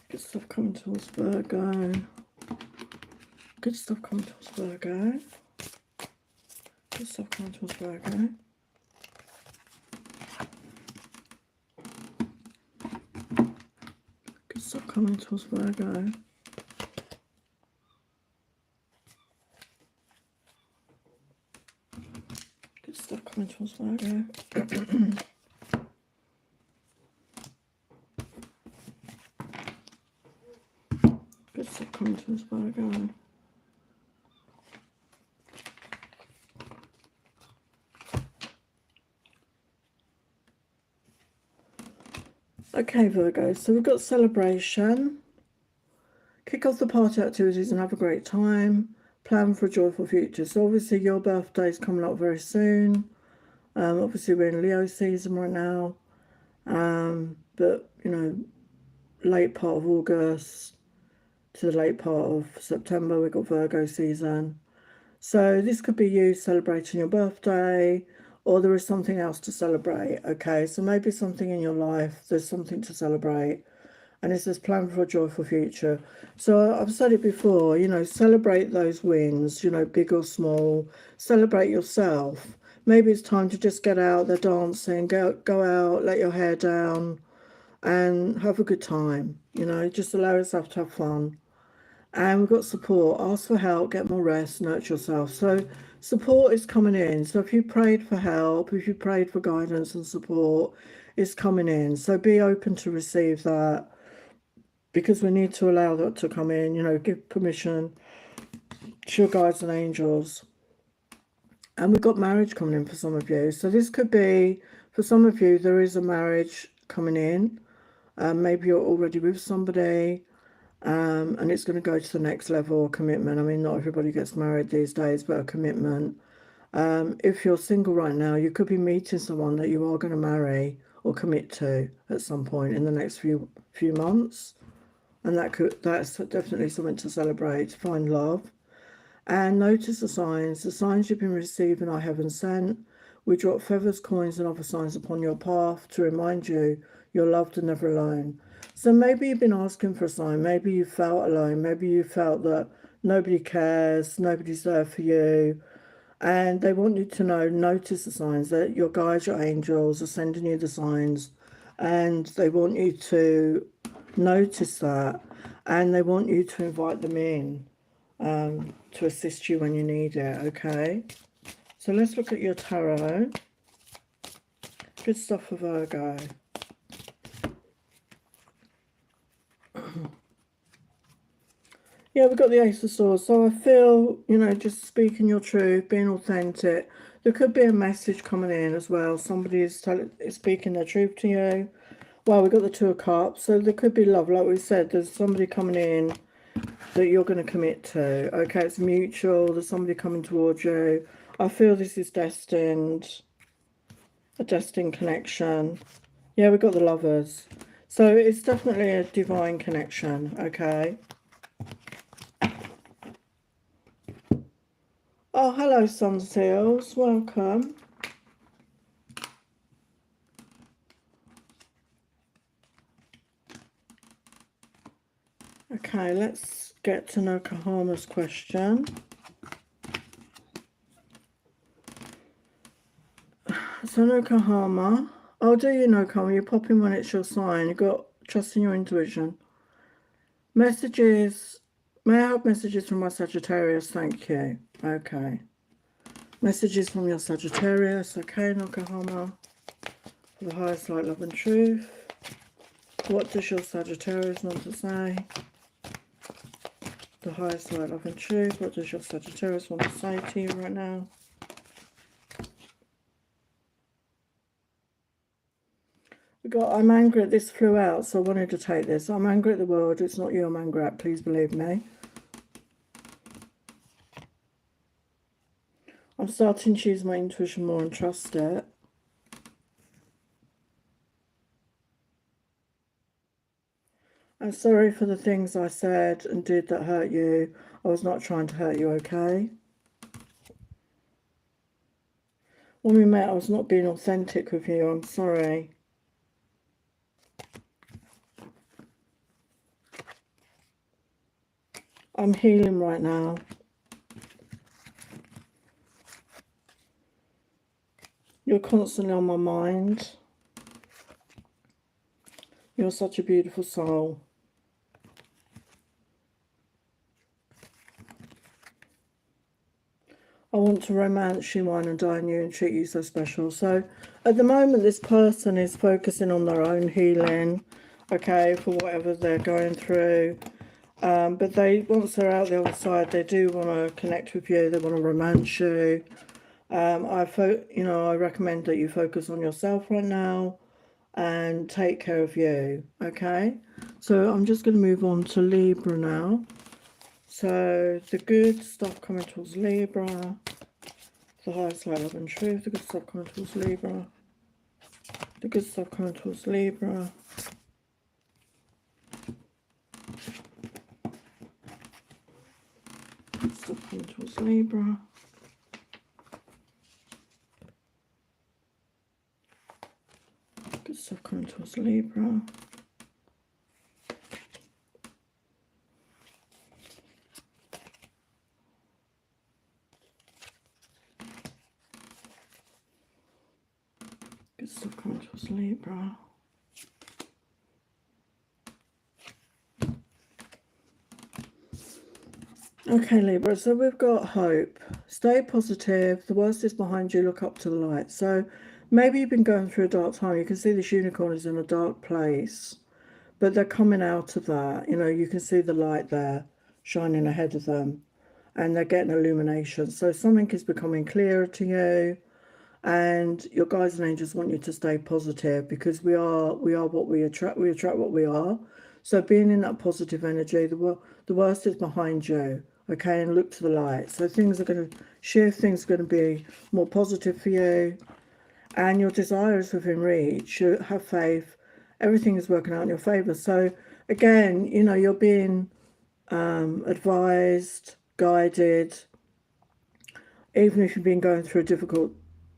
Good stuff coming towards Virgo. Good stuff coming towards Virgo. Good stuff coming towards Virgo. Good stuff coming towards Virgo. Good stuff coming towards Virgo. Good stuff coming towards Virgo. Okay, Virgo, so we've got celebration. Kick off the party activities and have a great time. Plan for a joyful future. So obviously your birthday is coming up very soon. Obviously we're in Leo season right now. But, you know, late part of August to the late part of September, we've got Virgo season. So this could be you celebrating your birthday, or there is something else to celebrate, okay? So maybe something in your life, there's something to celebrate. And it says plan for a joyful future. So I've said it before, you know, celebrate those wins, you know, big or small. Celebrate yourself. Maybe it's time to just get out there dancing, go out, let your hair down and have a good time. You know, just allow yourself to have fun. And we've got support. Ask for help, get more rest, nurture yourself. So support is coming in. So if you prayed for help, if you prayed for guidance and support, it's coming in. So be open to receive that, because we need to allow that to come in, you know, give permission to your guides and angels. And we've got marriage coming in for some of you. So this could be, for some of you, there is a marriage coming in. Maybe you're already with somebody, and it's going to go to the next level of commitment. I mean, not everybody gets married these days, but a commitment. If you're single right now, you could be meeting someone that you are going to marry or commit to at some point in the next few months. And that's definitely something to celebrate, to find love. And notice the signs you've been receiving are heaven sent. We drop feathers, coins, and other signs upon your path to remind you you're loved and never alone. So maybe you've been asking for a sign. Maybe you felt alone. Maybe you felt that nobody cares, nobody's there for you. And they want you to know, notice the signs, that your guides, your angels are sending you the signs. And they want you to notice that. And they want you to invite them in to assist you when you need it, okay? So let's look at your tarot. Good stuff for Virgo. Yeah, we've got the Ace of Swords. So I feel, you know, just speaking your truth, being authentic. There could be a message coming in as well. Somebody is speaking their truth to you. Well, we've got the Two of Cups. So there could be love. Like we said, there's somebody coming in that you're going to commit to. Okay, it's mutual. There's somebody coming towards you. I feel this is destined. A destined connection. Yeah, we've got the Lovers. So it's definitely a divine connection, okay? Oh, hello, Sun Seals. Welcome. Okay, let's get to Nokohama's question. So Nokohama, oh, do you know, Nokohama? You pop in when it's your sign. You've got trust in your intuition. Messages. May I have messages from my Sagittarius? Thank you. Okay. Messages from your Sagittarius. Okay, Nokohama. For the highest light, love and truth. What does your Sagittarius want to say? The highest light, love and truth. What does your Sagittarius want to say to you right now? We got, I'm angry at this flew out, so I wanted to take this. I'm angry at the world. It's not you I'm angry at, please believe me. I'm starting to use my intuition more and trust it. I'm sorry for the things I said and did that hurt you. I was not trying to hurt you, okay? When we met, I was not being authentic with you. I'm sorry. I'm healing right now. You're constantly on my mind. You're such a beautiful soul. I want to romance you, wine and dine you and treat you so special. So at the moment, this person is focusing on their own healing, okay, for whatever they're going through. But once they're out the other side, they do want to connect with you. They want to romance you. I recommend that you focus on yourself right now and take care of you, okay? So I'm just going to move on to Libra now. So the good stuff coming towards Libra, the highest light, love and truth, the good stuff coming towards Libra, the good stuff coming towards Libra. Good stuff coming towards Libra. Good stuff coming towards Libra. Good stuff coming towards Libra. Okay, Libra, so we've got hope. Stay positive. The worst is behind you. Look up to the light. So maybe you've been going through a dark time. You can see this unicorn is in a dark place, but they're coming out of that. You know, you can see the light there shining ahead of them, and they're getting illumination. So something is becoming clearer to you, and your guides and angels want you to stay positive, because we are what we attract. We attract what we are. So being in that positive energy, the worst is behind you. Okay, and look to the light. So things are going to shift, things are going to be more positive for you, and your desires within reach. You have faith, everything is working out in your favor. So again, you know, you're being advised, guided, even if you've been going through a difficult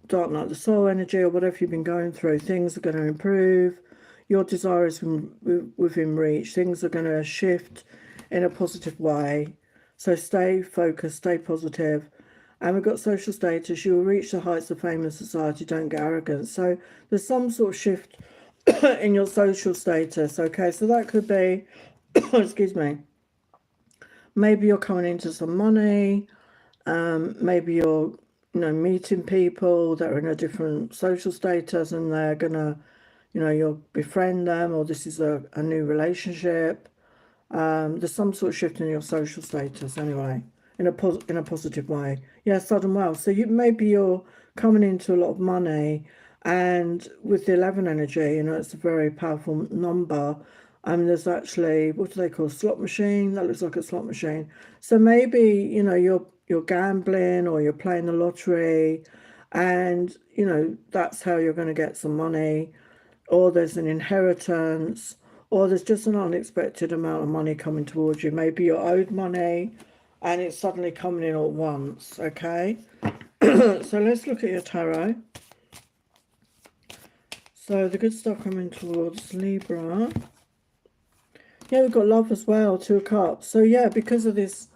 dark night of the soul energy, or whatever you've been going through, things are going to improve. Your desire is within reach. Things are going to shift in a positive way. So stay focused, stay positive. And we've got social status. You will reach the heights of fame in society. Don't get arrogant. So there's some sort of shift in your social status. Okay, so that could be, excuse me, maybe you're coming into some money. Maybe you're, meeting people that are in a different social status, and they're gonna, you'll befriend them, or this is a new relationship. There's some sort of shift in your social status anyway, in a positive way. Yeah, sudden wealth. So maybe you're coming into a lot of money, and with the 11 energy, it's a very powerful number. There's actually, what do they call, slot machine? That looks like a slot machine. So maybe, you're gambling, or you're playing the lottery, and that's how you're going to get some money, or there's an inheritance, or there's just an unexpected amount of money coming towards you. Maybe you're owed money and it's suddenly coming in all at once. Okay. So let's look at your tarot. So the good stuff coming towards Libra. Yeah, we've got love as well, 2 of Cups. So yeah, because of this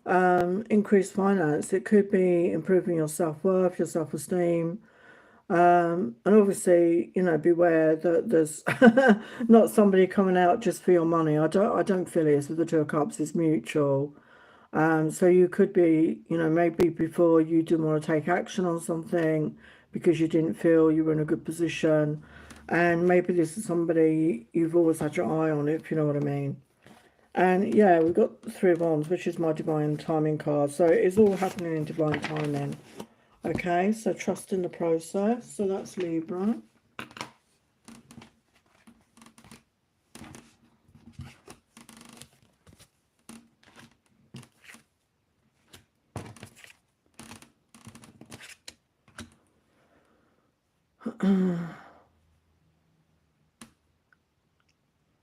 increased finance, it could be improving your self-worth, your self-esteem. And obviously, beware that there's not somebody coming out just for your money. I don't feel it is with the 2 of Cups. It's mutual. So you could be, maybe before you didn't want to take action on something because you didn't feel you were in a good position. And maybe this is somebody you've always had your eye on, if you know what I mean. And yeah, we've got the 3 of Wands, which is my divine timing card. So it's all happening in divine timing. Okay, so trust in the process. So that's Libra.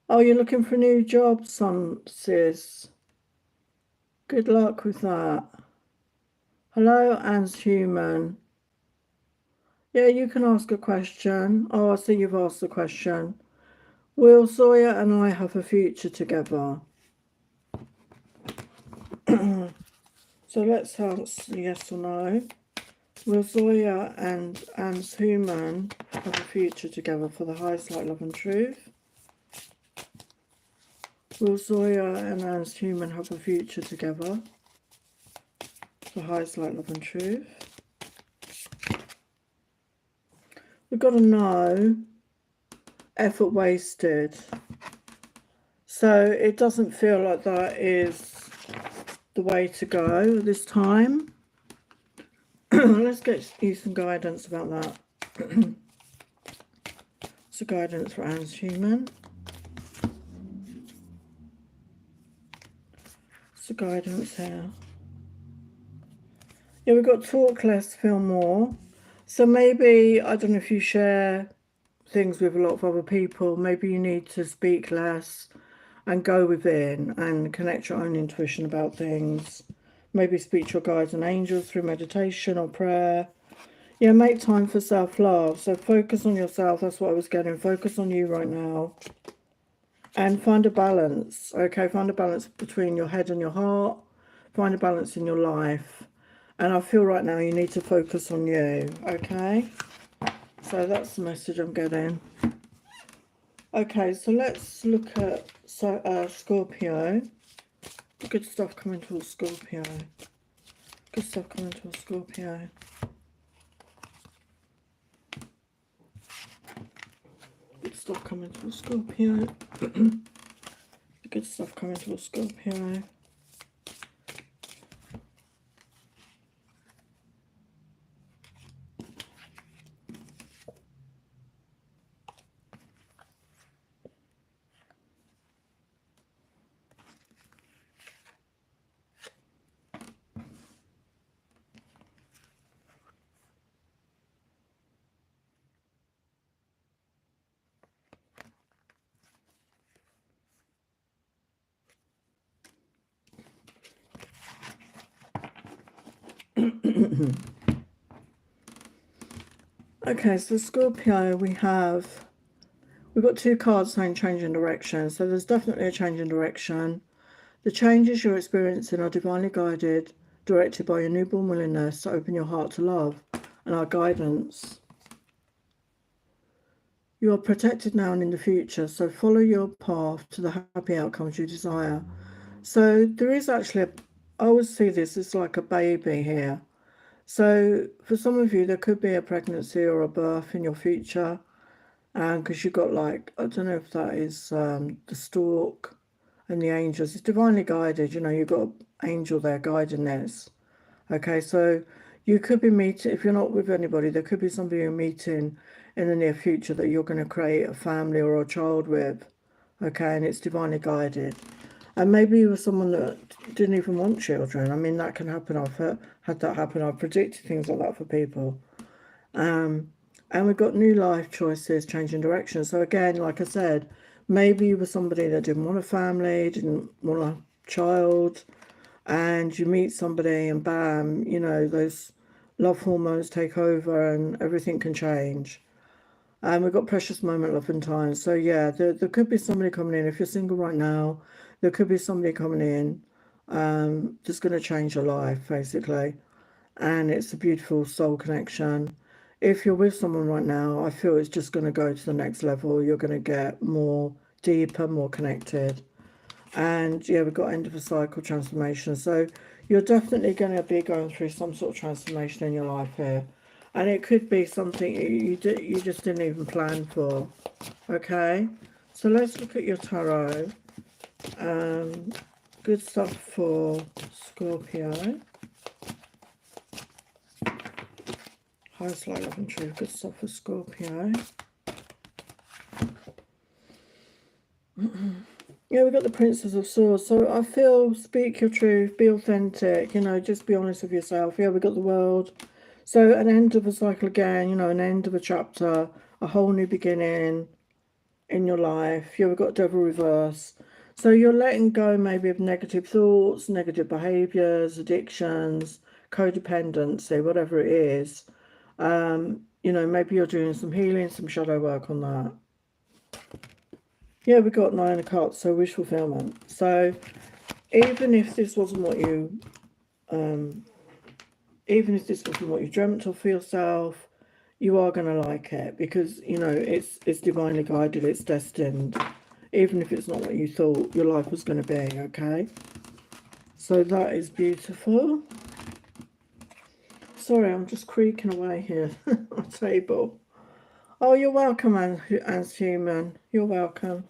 Oh, you're looking for a new job, sis. Good luck with that. Hello, Anne's Human. Yeah, you can ask a question. Oh, I see you've asked the question. Will Zoya and I have a future together? So let's answer yes or no. Will Zoya and Anne's Human have a future together for the highest light, love and truth? Will Zoya and Anne's Human have a future together for highest light, love and truth? We've got to know. Effort wasted. So it doesn't feel like that is the way to go this time. Let's get you some guidance about that. So guidance for Anne's Human. So guidance here. Yeah, we've got talk less, feel more. So maybe, I don't know if you share things with a lot of other people, maybe you need to speak less and go within and connect your own intuition about things. Maybe speak to your guides and angels through meditation or prayer. Yeah, make time for self-love. So focus on yourself. That's what I was getting. Focus on you right now. And find a balance. Okay, find a balance between your head and your heart. Find a balance in your life. And I feel right now you need to focus on you. Okay? So that's the message I'm getting. Okay, so let's look at Scorpio. Good stuff coming towards Scorpio. Good stuff coming towards Scorpio. Good stuff coming towards Scorpio. Good stuff coming towards Scorpio. Okay, so Scorpio, we've got two cards saying change in direction. So there's definitely a change in direction. The changes you're experiencing are divinely guided, directed by your newborn willingness to open your heart to love and our guidance. You are protected now and in the future, so follow your path to the happy outcomes you desire. So there is actually, I always see this as like a baby here. So for some of you, there could be a pregnancy or a birth in your future. And because you've got like, I don't know if that is the stork and the angels. It's divinely guided, you know, you've got an angel there guiding this. Okay, so you could be meeting, if you're not with anybody, there could be somebody you're meeting in the near future that you're going to create a family or a child with. Okay, and it's divinely guided. And maybe you were someone that didn't even want children. I mean, that can happen. I've had that happen. I've predicted things like that for people. And we've got new life choices, changing direction. So again, like I said, maybe you were somebody that didn't want a family, didn't want a child, and you meet somebody and bam, you know, those love hormones take over and everything can change. And we've got precious moment, love and time. So yeah, there could be somebody coming in. If you're single right now, there could be somebody coming in that's going to change your life, basically. And it's a beautiful soul connection. If you're with someone right now, I feel it's just going to go to the next level. You're going to get more deeper, more connected. And yeah, we've got end of a cycle transformation. So you're definitely going to be going through some sort of transformation in your life here. And it could be something you just didn't even plan for. Okay, so let's look at your tarot. Good stuff for Scorpio. Highest light, love and truth. Good stuff for Scorpio. Yeah, we've got the Princess of Swords. So I feel, speak your truth, be authentic, you know, just be honest with yourself. Yeah, we've got the World. So an end of a cycle again, you know, an end of a chapter, a whole new beginning in your life. Yeah, we've got Devil Reverse. So you're letting go maybe of negative thoughts, negative behaviours, addictions, codependency, whatever it is. You know, maybe you're doing some healing, some shadow work on that. Yeah, we got 9 of Cups, so wish fulfillment. So even if this wasn't what you, dreamt of for yourself, you are going to like it because, you know, it's divinely guided, it's destined. Even if it's not what you thought your life was going to be, okay? So that is beautiful. Sorry, I'm just creaking away here on the table. Oh, you're welcome, as human. You're welcome.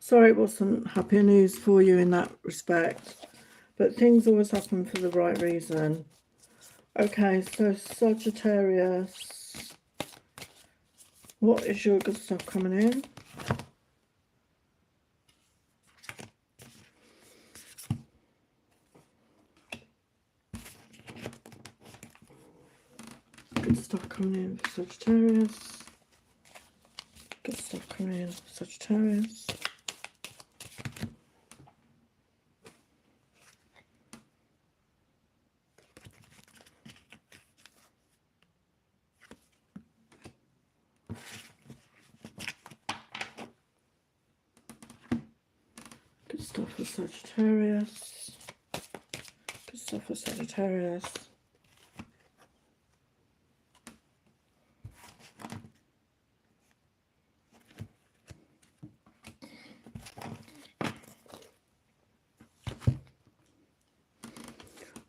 Sorry it wasn't happy news for you in that respect, but things always happen for the right reason. Okay, so Sagittarius, what is your good stuff coming in? Good stuff coming in for Sagittarius. Good stuff coming in for Sagittarius. Good stuff for Sagittarius. Good stuff for Sagittarius.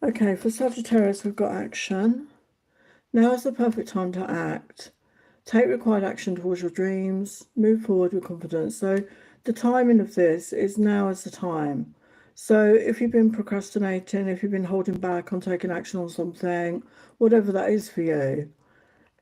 Okay, for Sagittarius, we've got action. Now is the perfect time to act. Take required action towards your dreams. Move forward with confidence. So the timing of this is now is the time. So if you've been procrastinating, if you've been holding back on taking action on something, whatever that is for you,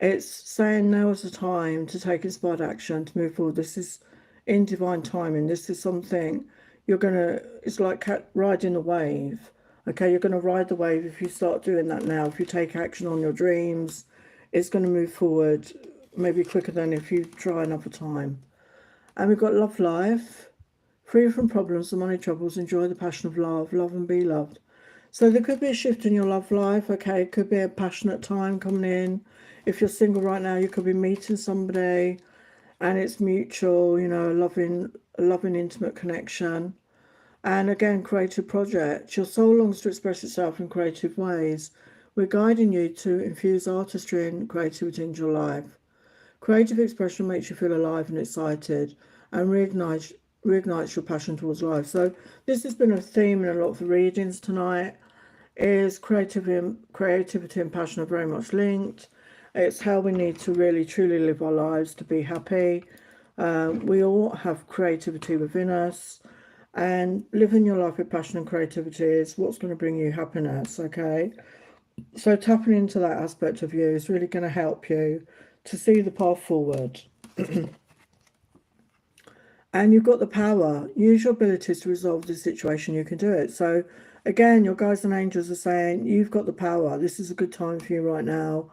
it's saying now is the time to take inspired action, to move forward. This is in divine timing. This is something you're going to, it's like riding a wave. Okay, you're going to ride the wave if you start doing that now. If you take action on your dreams, it's going to move forward maybe quicker than if you try another time. And we've got love life, free from problems and money troubles, enjoy the passion of love, love and be loved. So there could be a shift in your love life, okay? It could be a passionate time coming in. If you're single right now, you could be meeting somebody and it's mutual, you know, a loving intimate connection. And again, creative project. Your soul longs to express itself in creative ways. We're guiding you to infuse artistry and creativity into your life. Creative expression makes you feel alive and excited and reignites your passion towards life. So this has been a theme in a lot of the readings tonight, is creativity and passion are very much linked. It's how we need to really truly live our lives to be happy. We all have creativity within us, and living your life with passion and creativity is what's going to bring you happiness. Okay, so tapping into that aspect of you is really going to help you to see the path forward. And you've got the power. Use your abilities to resolve the situation. You can do it. So again, your guides and angels are saying you've got the power. This is a good time for you right now,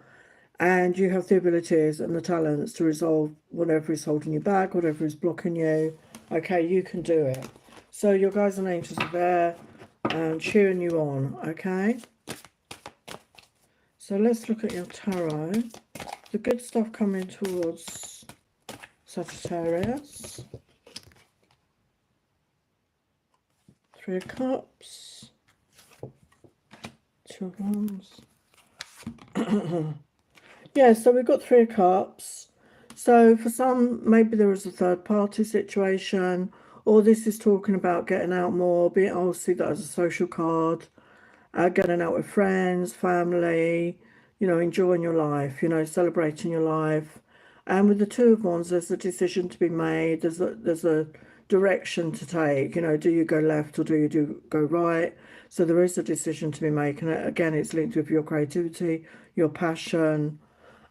and you have the abilities and the talents to resolve whatever is holding you back, whatever is blocking you. Okay, you can do it. So your guides and angels are there and cheering you on. Okay, so let's look at your tarot. The good stuff coming towards Sagittarius. Three of Cups. Two of Wands. Yeah, so we've got Three of Cups. So for some, maybe there is a third party situation, or this is talking about getting out more. I'll see that as a social card. Getting out with friends, family, you know, enjoying your life, you know, celebrating your life. And with the Two of Wands, there's a decision to be made. There's a direction to take. You know, do you go left or do you go right? So there is a decision to be made. And again, it's linked with your creativity, your passion.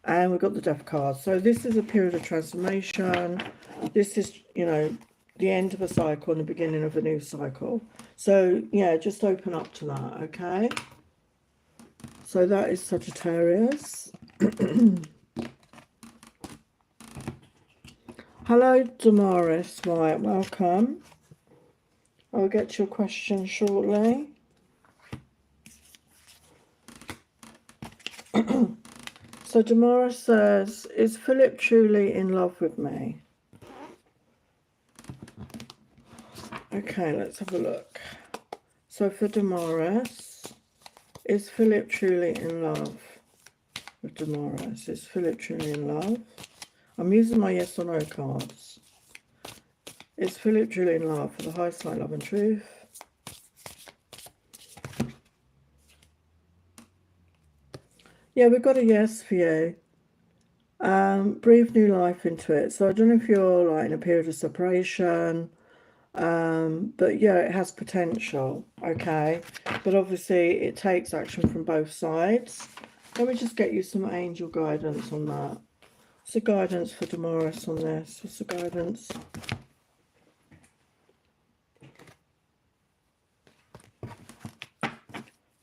And we've got the Death card. So this is a period of transformation. This is, you know, the end of a cycle and the beginning of a new cycle. So yeah, just open up to that, okay? So that is Sagittarius. Hello, Damaris. Right, welcome. I'll get to your question shortly. So Damaris says, is Philip truly in love with me? Okay, let's have a look. So for Damaris, is Philip truly in love with Damaris? Is Philip truly in love? I'm using my yes or no cards. Is Philip truly in love? For the highest light, love and truth. Yeah, we've got a yes for you. Breathe new life into it. So I don't know if you're like in a period of separation, but yeah, it has potential, okay? But obviously it takes action from both sides. Let me just get you some angel guidance on that. What's the guidance for Damaris on this? What's the guidance?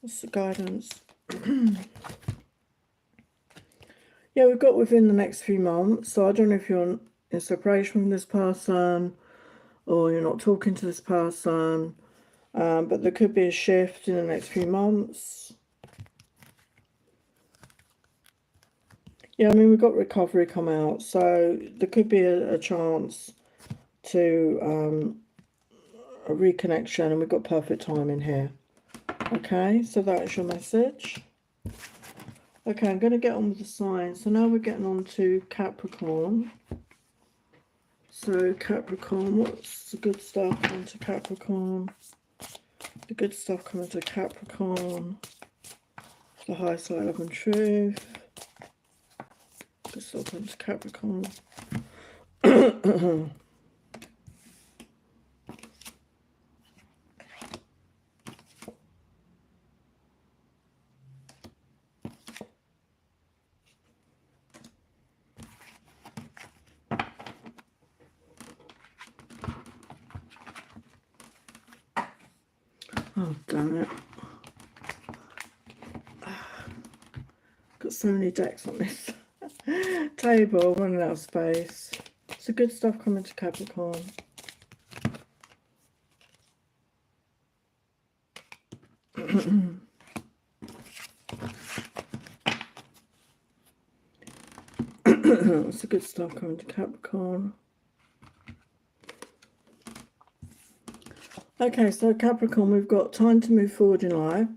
What's the guidance? Yeah, we've got within the next few months. So I don't know if you're in separation from this person or you're not talking to this person, but there could be a shift in the next few months. Yeah, I mean, we've got recovery come out, so there could be a chance to a reconnection, and we've got perfect timing here. Okay, so that is your message. Okay, I'm going to get on with the signs. So now we're getting on to Capricorn. So Capricorn, what's the good stuff coming to Capricorn? The good stuff coming to Capricorn. The highest light, love and truth. Good stuff coming to Capricorn. Oh, damn it. Got so many decks on this table, running out of space. So good stuff coming to Capricorn. It's a good stuff coming to Capricorn. Okay, so Capricorn, we've got time to move forward in life.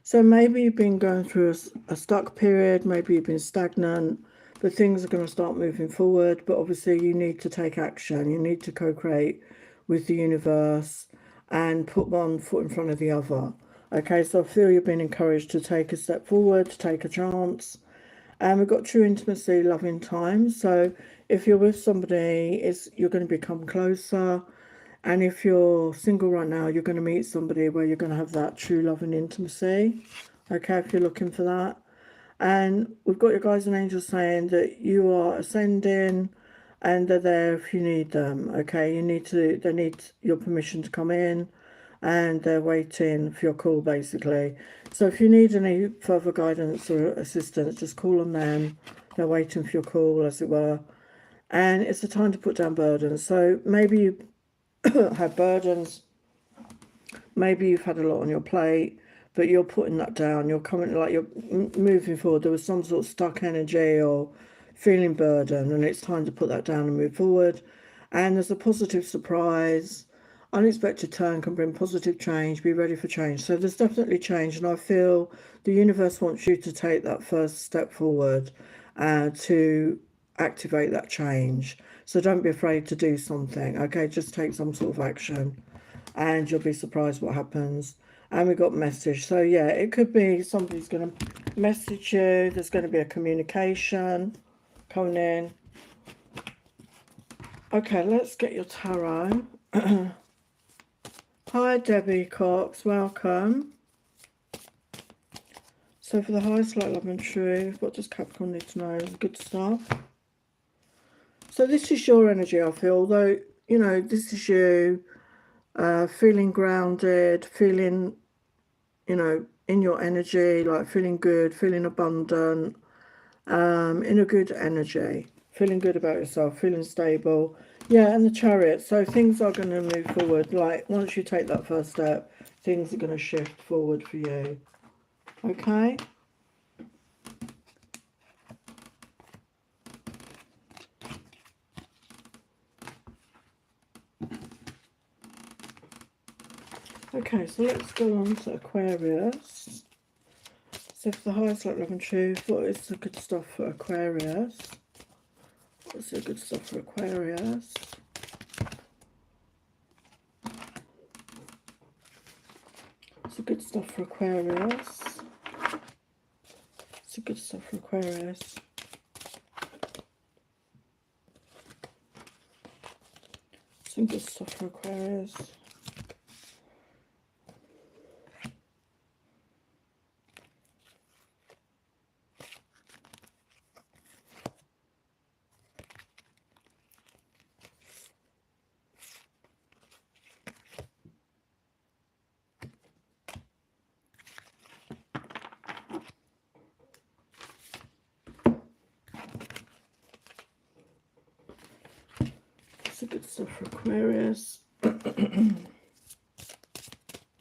So maybe you've been going through a stuck period, maybe you've been stagnant, but things are going to start moving forward. But obviously you need to take action. You need to co-create with the universe and put one foot in front of the other. Okay, so I feel you've been encouraged to take a step forward, to take a chance. And we've got true intimacy, loving time. So if you're with somebody, you're going to become closer. And if you're single right now, you're going to meet somebody where you're going to have that true love and intimacy. Okay, if you're looking for that. And we've got your guides and angels saying that you are ascending and they're there if you need them. Okay, they need your permission to come in and they're waiting for your call basically. So if you need any further guidance or assistance, just call on them. They're waiting for your call, as it were. And it's a time to put down burdens. So maybe you have burdens, maybe you've had a lot on your plate, but you're putting that down, you're coming, like you're moving forward. There was some sort of stuck energy or feeling burden, and it's time to put that down and move forward. And there's a positive surprise. Unexpected turn can bring positive change. Be ready for change. So there's definitely change, and I feel the universe wants you to take that first step forward to activate that change. So don't be afraid to do something. Okay, just take some sort of action and you'll be surprised what happens. And we got message. So yeah, it could be somebody's going to message you. There's going to be a communication coming in. Okay, let's get your tarot. Hi Debbie Cox, welcome. So for the highest light, love and truth, what does Capricorn need to know? Good stuff. So this is your energy, I feel, although, you know, this is you feeling grounded, feeling, you know, in your energy, like feeling good, feeling abundant, in a good energy, feeling good about yourself, feeling stable. Yeah, and the Chariot. So things are going to move forward. Like once you take that first step, things are going to shift forward for you. Okay? Okay, so let's go on to Aquarius. So for the highest light, love and truth, what is the good stuff for Aquarius? What's the good stuff for Aquarius? What's the good stuff for Aquarius? What's the good stuff for Aquarius? Some good stuff for Aquarius. Good stuff for Aquarius.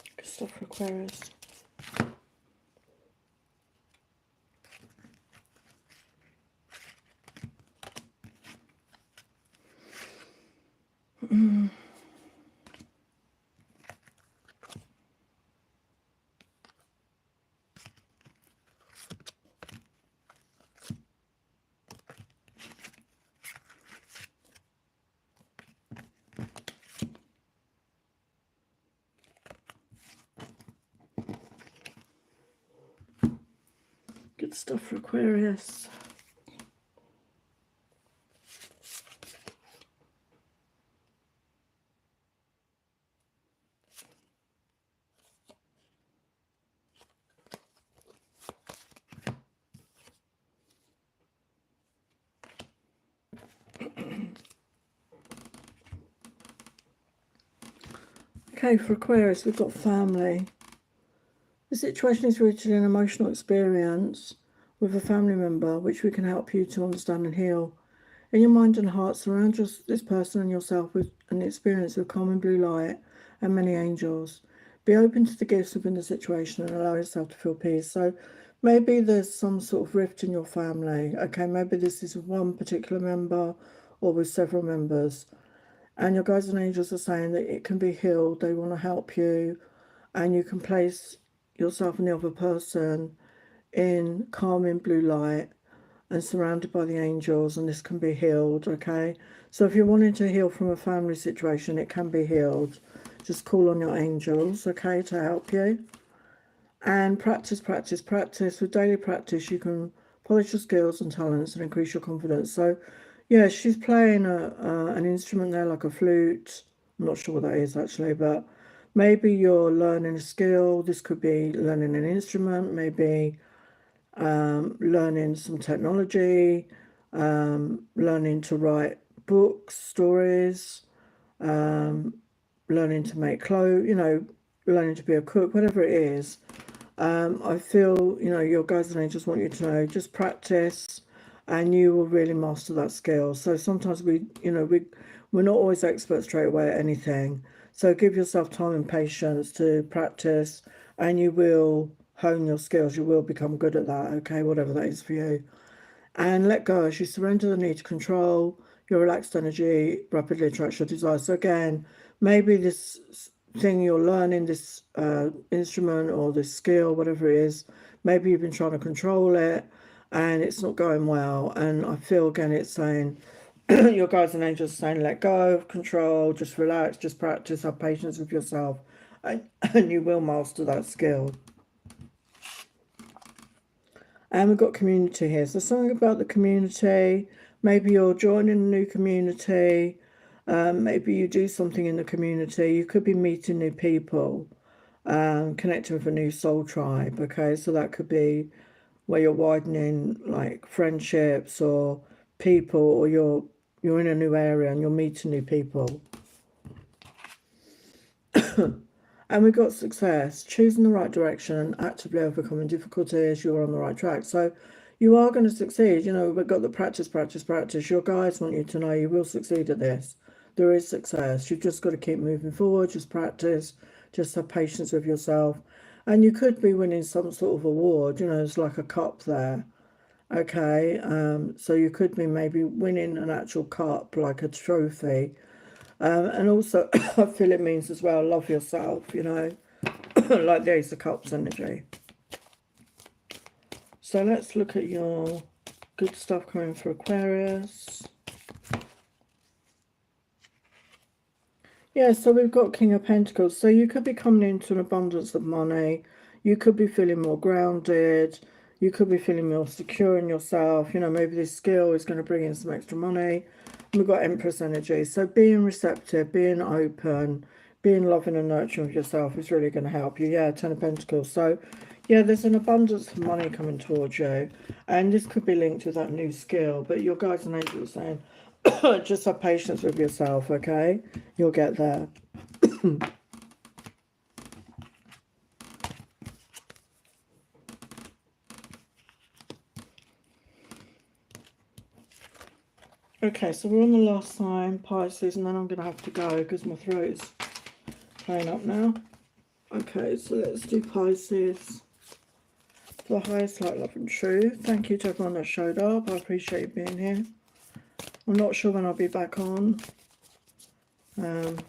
Good stuff for Aquarius. Good stuff for Aquarius. Okay, for Aquarius, we've got family. The situation is rooted in an emotional experience with a family member, which we can help you to understand and heal. In your mind and heart, surround this person and yourself with an experience of calm and blue light and many angels. Be open to the gifts within the situation and allow yourself to feel peace. So maybe there's some sort of rift in your family. Okay, maybe this is with one particular member or with several members. And your guides and angels are saying that it can be healed. They want to help you, and you can place yourself and the other person in calming blue light and surrounded by the angels, and this can be healed. Okay, so if you're wanting to heal from a family situation, it can be healed. Just call on your angels, okay, to help you. And practice, practice, practice. With daily practice, you can polish your skills and talents and increase your confidence. So yeah, she's playing an instrument there, like a flute. I'm not sure what that is actually, but maybe you're learning a skill. This could be learning an instrument, maybe learning some technology, learning to write books, stories, learning to make clothes, learning to be a cook, whatever it is. I feel, your guides and angels want you to know, just practice and you will really master that skill. So sometimes we're not always experts straight away at anything. So give yourself time and patience to practice and you will hone your skills. You will become good at that, okay, whatever that is for you. And let go as you surrender the need to control. Your relaxed energy rapidly attracts your desires. So again, maybe this thing you're learning, this instrument or this skill, whatever it is, maybe you've been trying to control it and it's not going well. And I feel again it's saying, your guides and angels are saying, let go of control, just relax, just practice, have patience with yourself, and you will master that skill. And we've got community here. So something about the community. Maybe you're joining a new community. Maybe you do something in the community. You could be meeting new people, connecting with a new soul tribe. Okay, so that could be where you're widening like friendships or people, or you're in a new area and you're meeting new people. And we've got success, choosing the right direction and actively overcoming difficulties. You're on the right track. So you are going to succeed. We've got the practice, practice, practice. Your guides want you to know you will succeed at this. There is success. You've just got to keep moving forward. Just practice. Just have patience with yourself. And you could be winning some sort of award. There's like a cup there. Okay. So you could be maybe winning an actual cup, like a trophy. And also, I feel it means as well, love yourself, like the Ace of Cups energy. So let's look at your good stuff coming for Aquarius. Yeah, so we've got King of Pentacles. So you could be coming into an abundance of money. You could be feeling more grounded. You could be feeling more secure in yourself. Maybe this skill is going to bring in some extra money. We've got Empress energy. So being receptive, being open, being loving and nurturing of yourself is really going to help you. Yeah, Ten of Pentacles. So yeah, there's an abundance of money coming towards you. And this could be linked with that new skill. But your guides and angels are saying, just have patience with yourself, okay? You'll get there. Okay, so we're on the last sign, Pisces, and then I'm going to have to go because my throat is playing up now. Okay, so let's do Pisces. For the highest light, love and truth. Thank you to everyone that showed up. I appreciate you being here. I'm not sure when I'll be back on. Because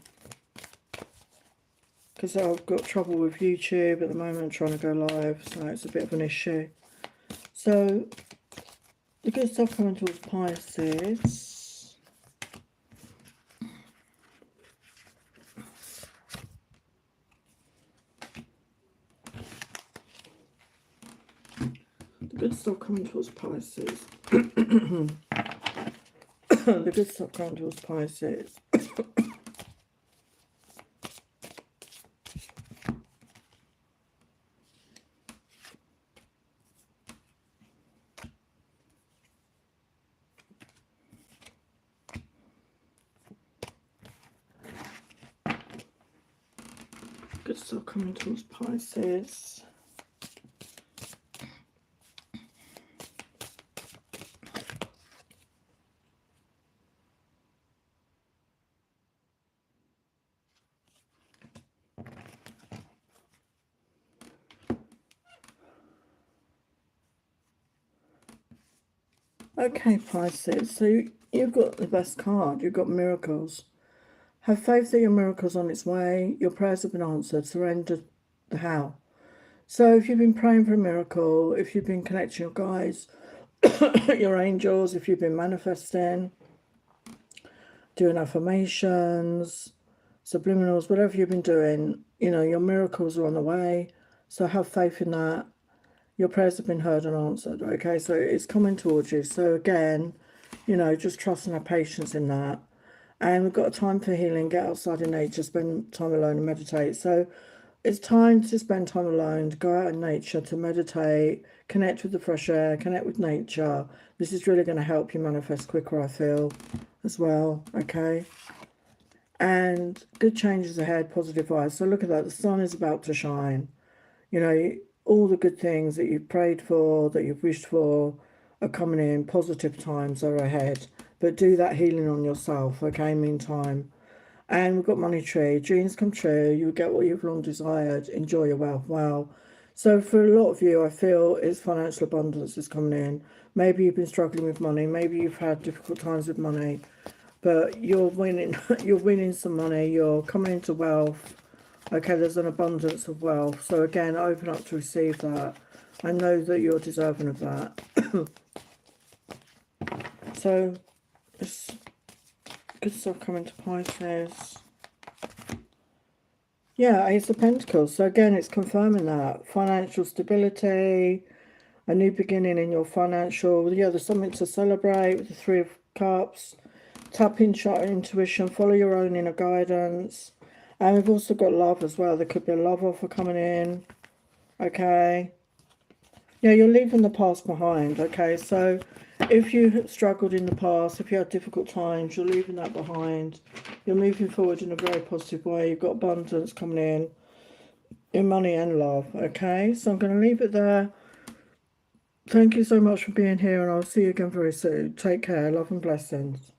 I've got trouble with YouTube at the moment, trying to go live, so it's a bit of an issue. So, the good stuff coming towards Pisces. Good stuff coming towards Pisces. The good stuff coming towards Pisces. Good stuff coming towards Pisces. Okay, Pisces, so you've got the best card. You've got miracles. Have faith that your miracle's on its way. Your prayers have been answered. Surrender the how. So if you've been praying for a miracle, if you've been connecting your guides, your angels, if you've been manifesting, doing affirmations, subliminals, whatever you've been doing, you know, your miracles are on the way. So have faith in that. Your prayers have been heard and answered. Okay, so it's coming towards you. So again, you know, just trust and have patience in that. And we've got a time for healing. Get outside in nature, spend time alone and meditate. So it's time to spend time alone, to go out in nature, to meditate, connect with the fresh air, connect with nature. This is really going to help you manifest quicker, I feel, as well. Okay. And good changes ahead, positive vibes. So look at that. The sun is about to shine. You know, all the good things that you've prayed for, that you've wished for, are coming in. Positive times are ahead. But do that healing on yourself, okay, meantime. And we've got money tree. Dreams come true. You get what you've long desired. Enjoy your wealth. Wow. So for a lot of you, I feel it's financial abundance is coming in. Maybe you've been struggling with money. Maybe you've had difficult times with money. But you're winning. You're winning some money. You're coming into wealth. Okay, there's an abundance of wealth. So again, open up to receive that. I know that you're deserving of that. So it's good stuff coming to Pisces. Yeah, Ace of Pentacles. So again, it's confirming that. Financial stability, a new beginning in your financial. Yeah, there's something to celebrate with the Three of Cups. Tap into your intuition, follow your own inner guidance. And we've also got love as well. There could be a love offer coming in. Okay. Yeah, you're leaving the past behind. Okay, so if you struggled in the past, if you had difficult times, you're leaving that behind. You're moving forward in a very positive way. You've got abundance coming in money and love. Okay, so I'm going to leave it there. Thank you so much for being here, and I'll see you again very soon. Take care. Love and blessings.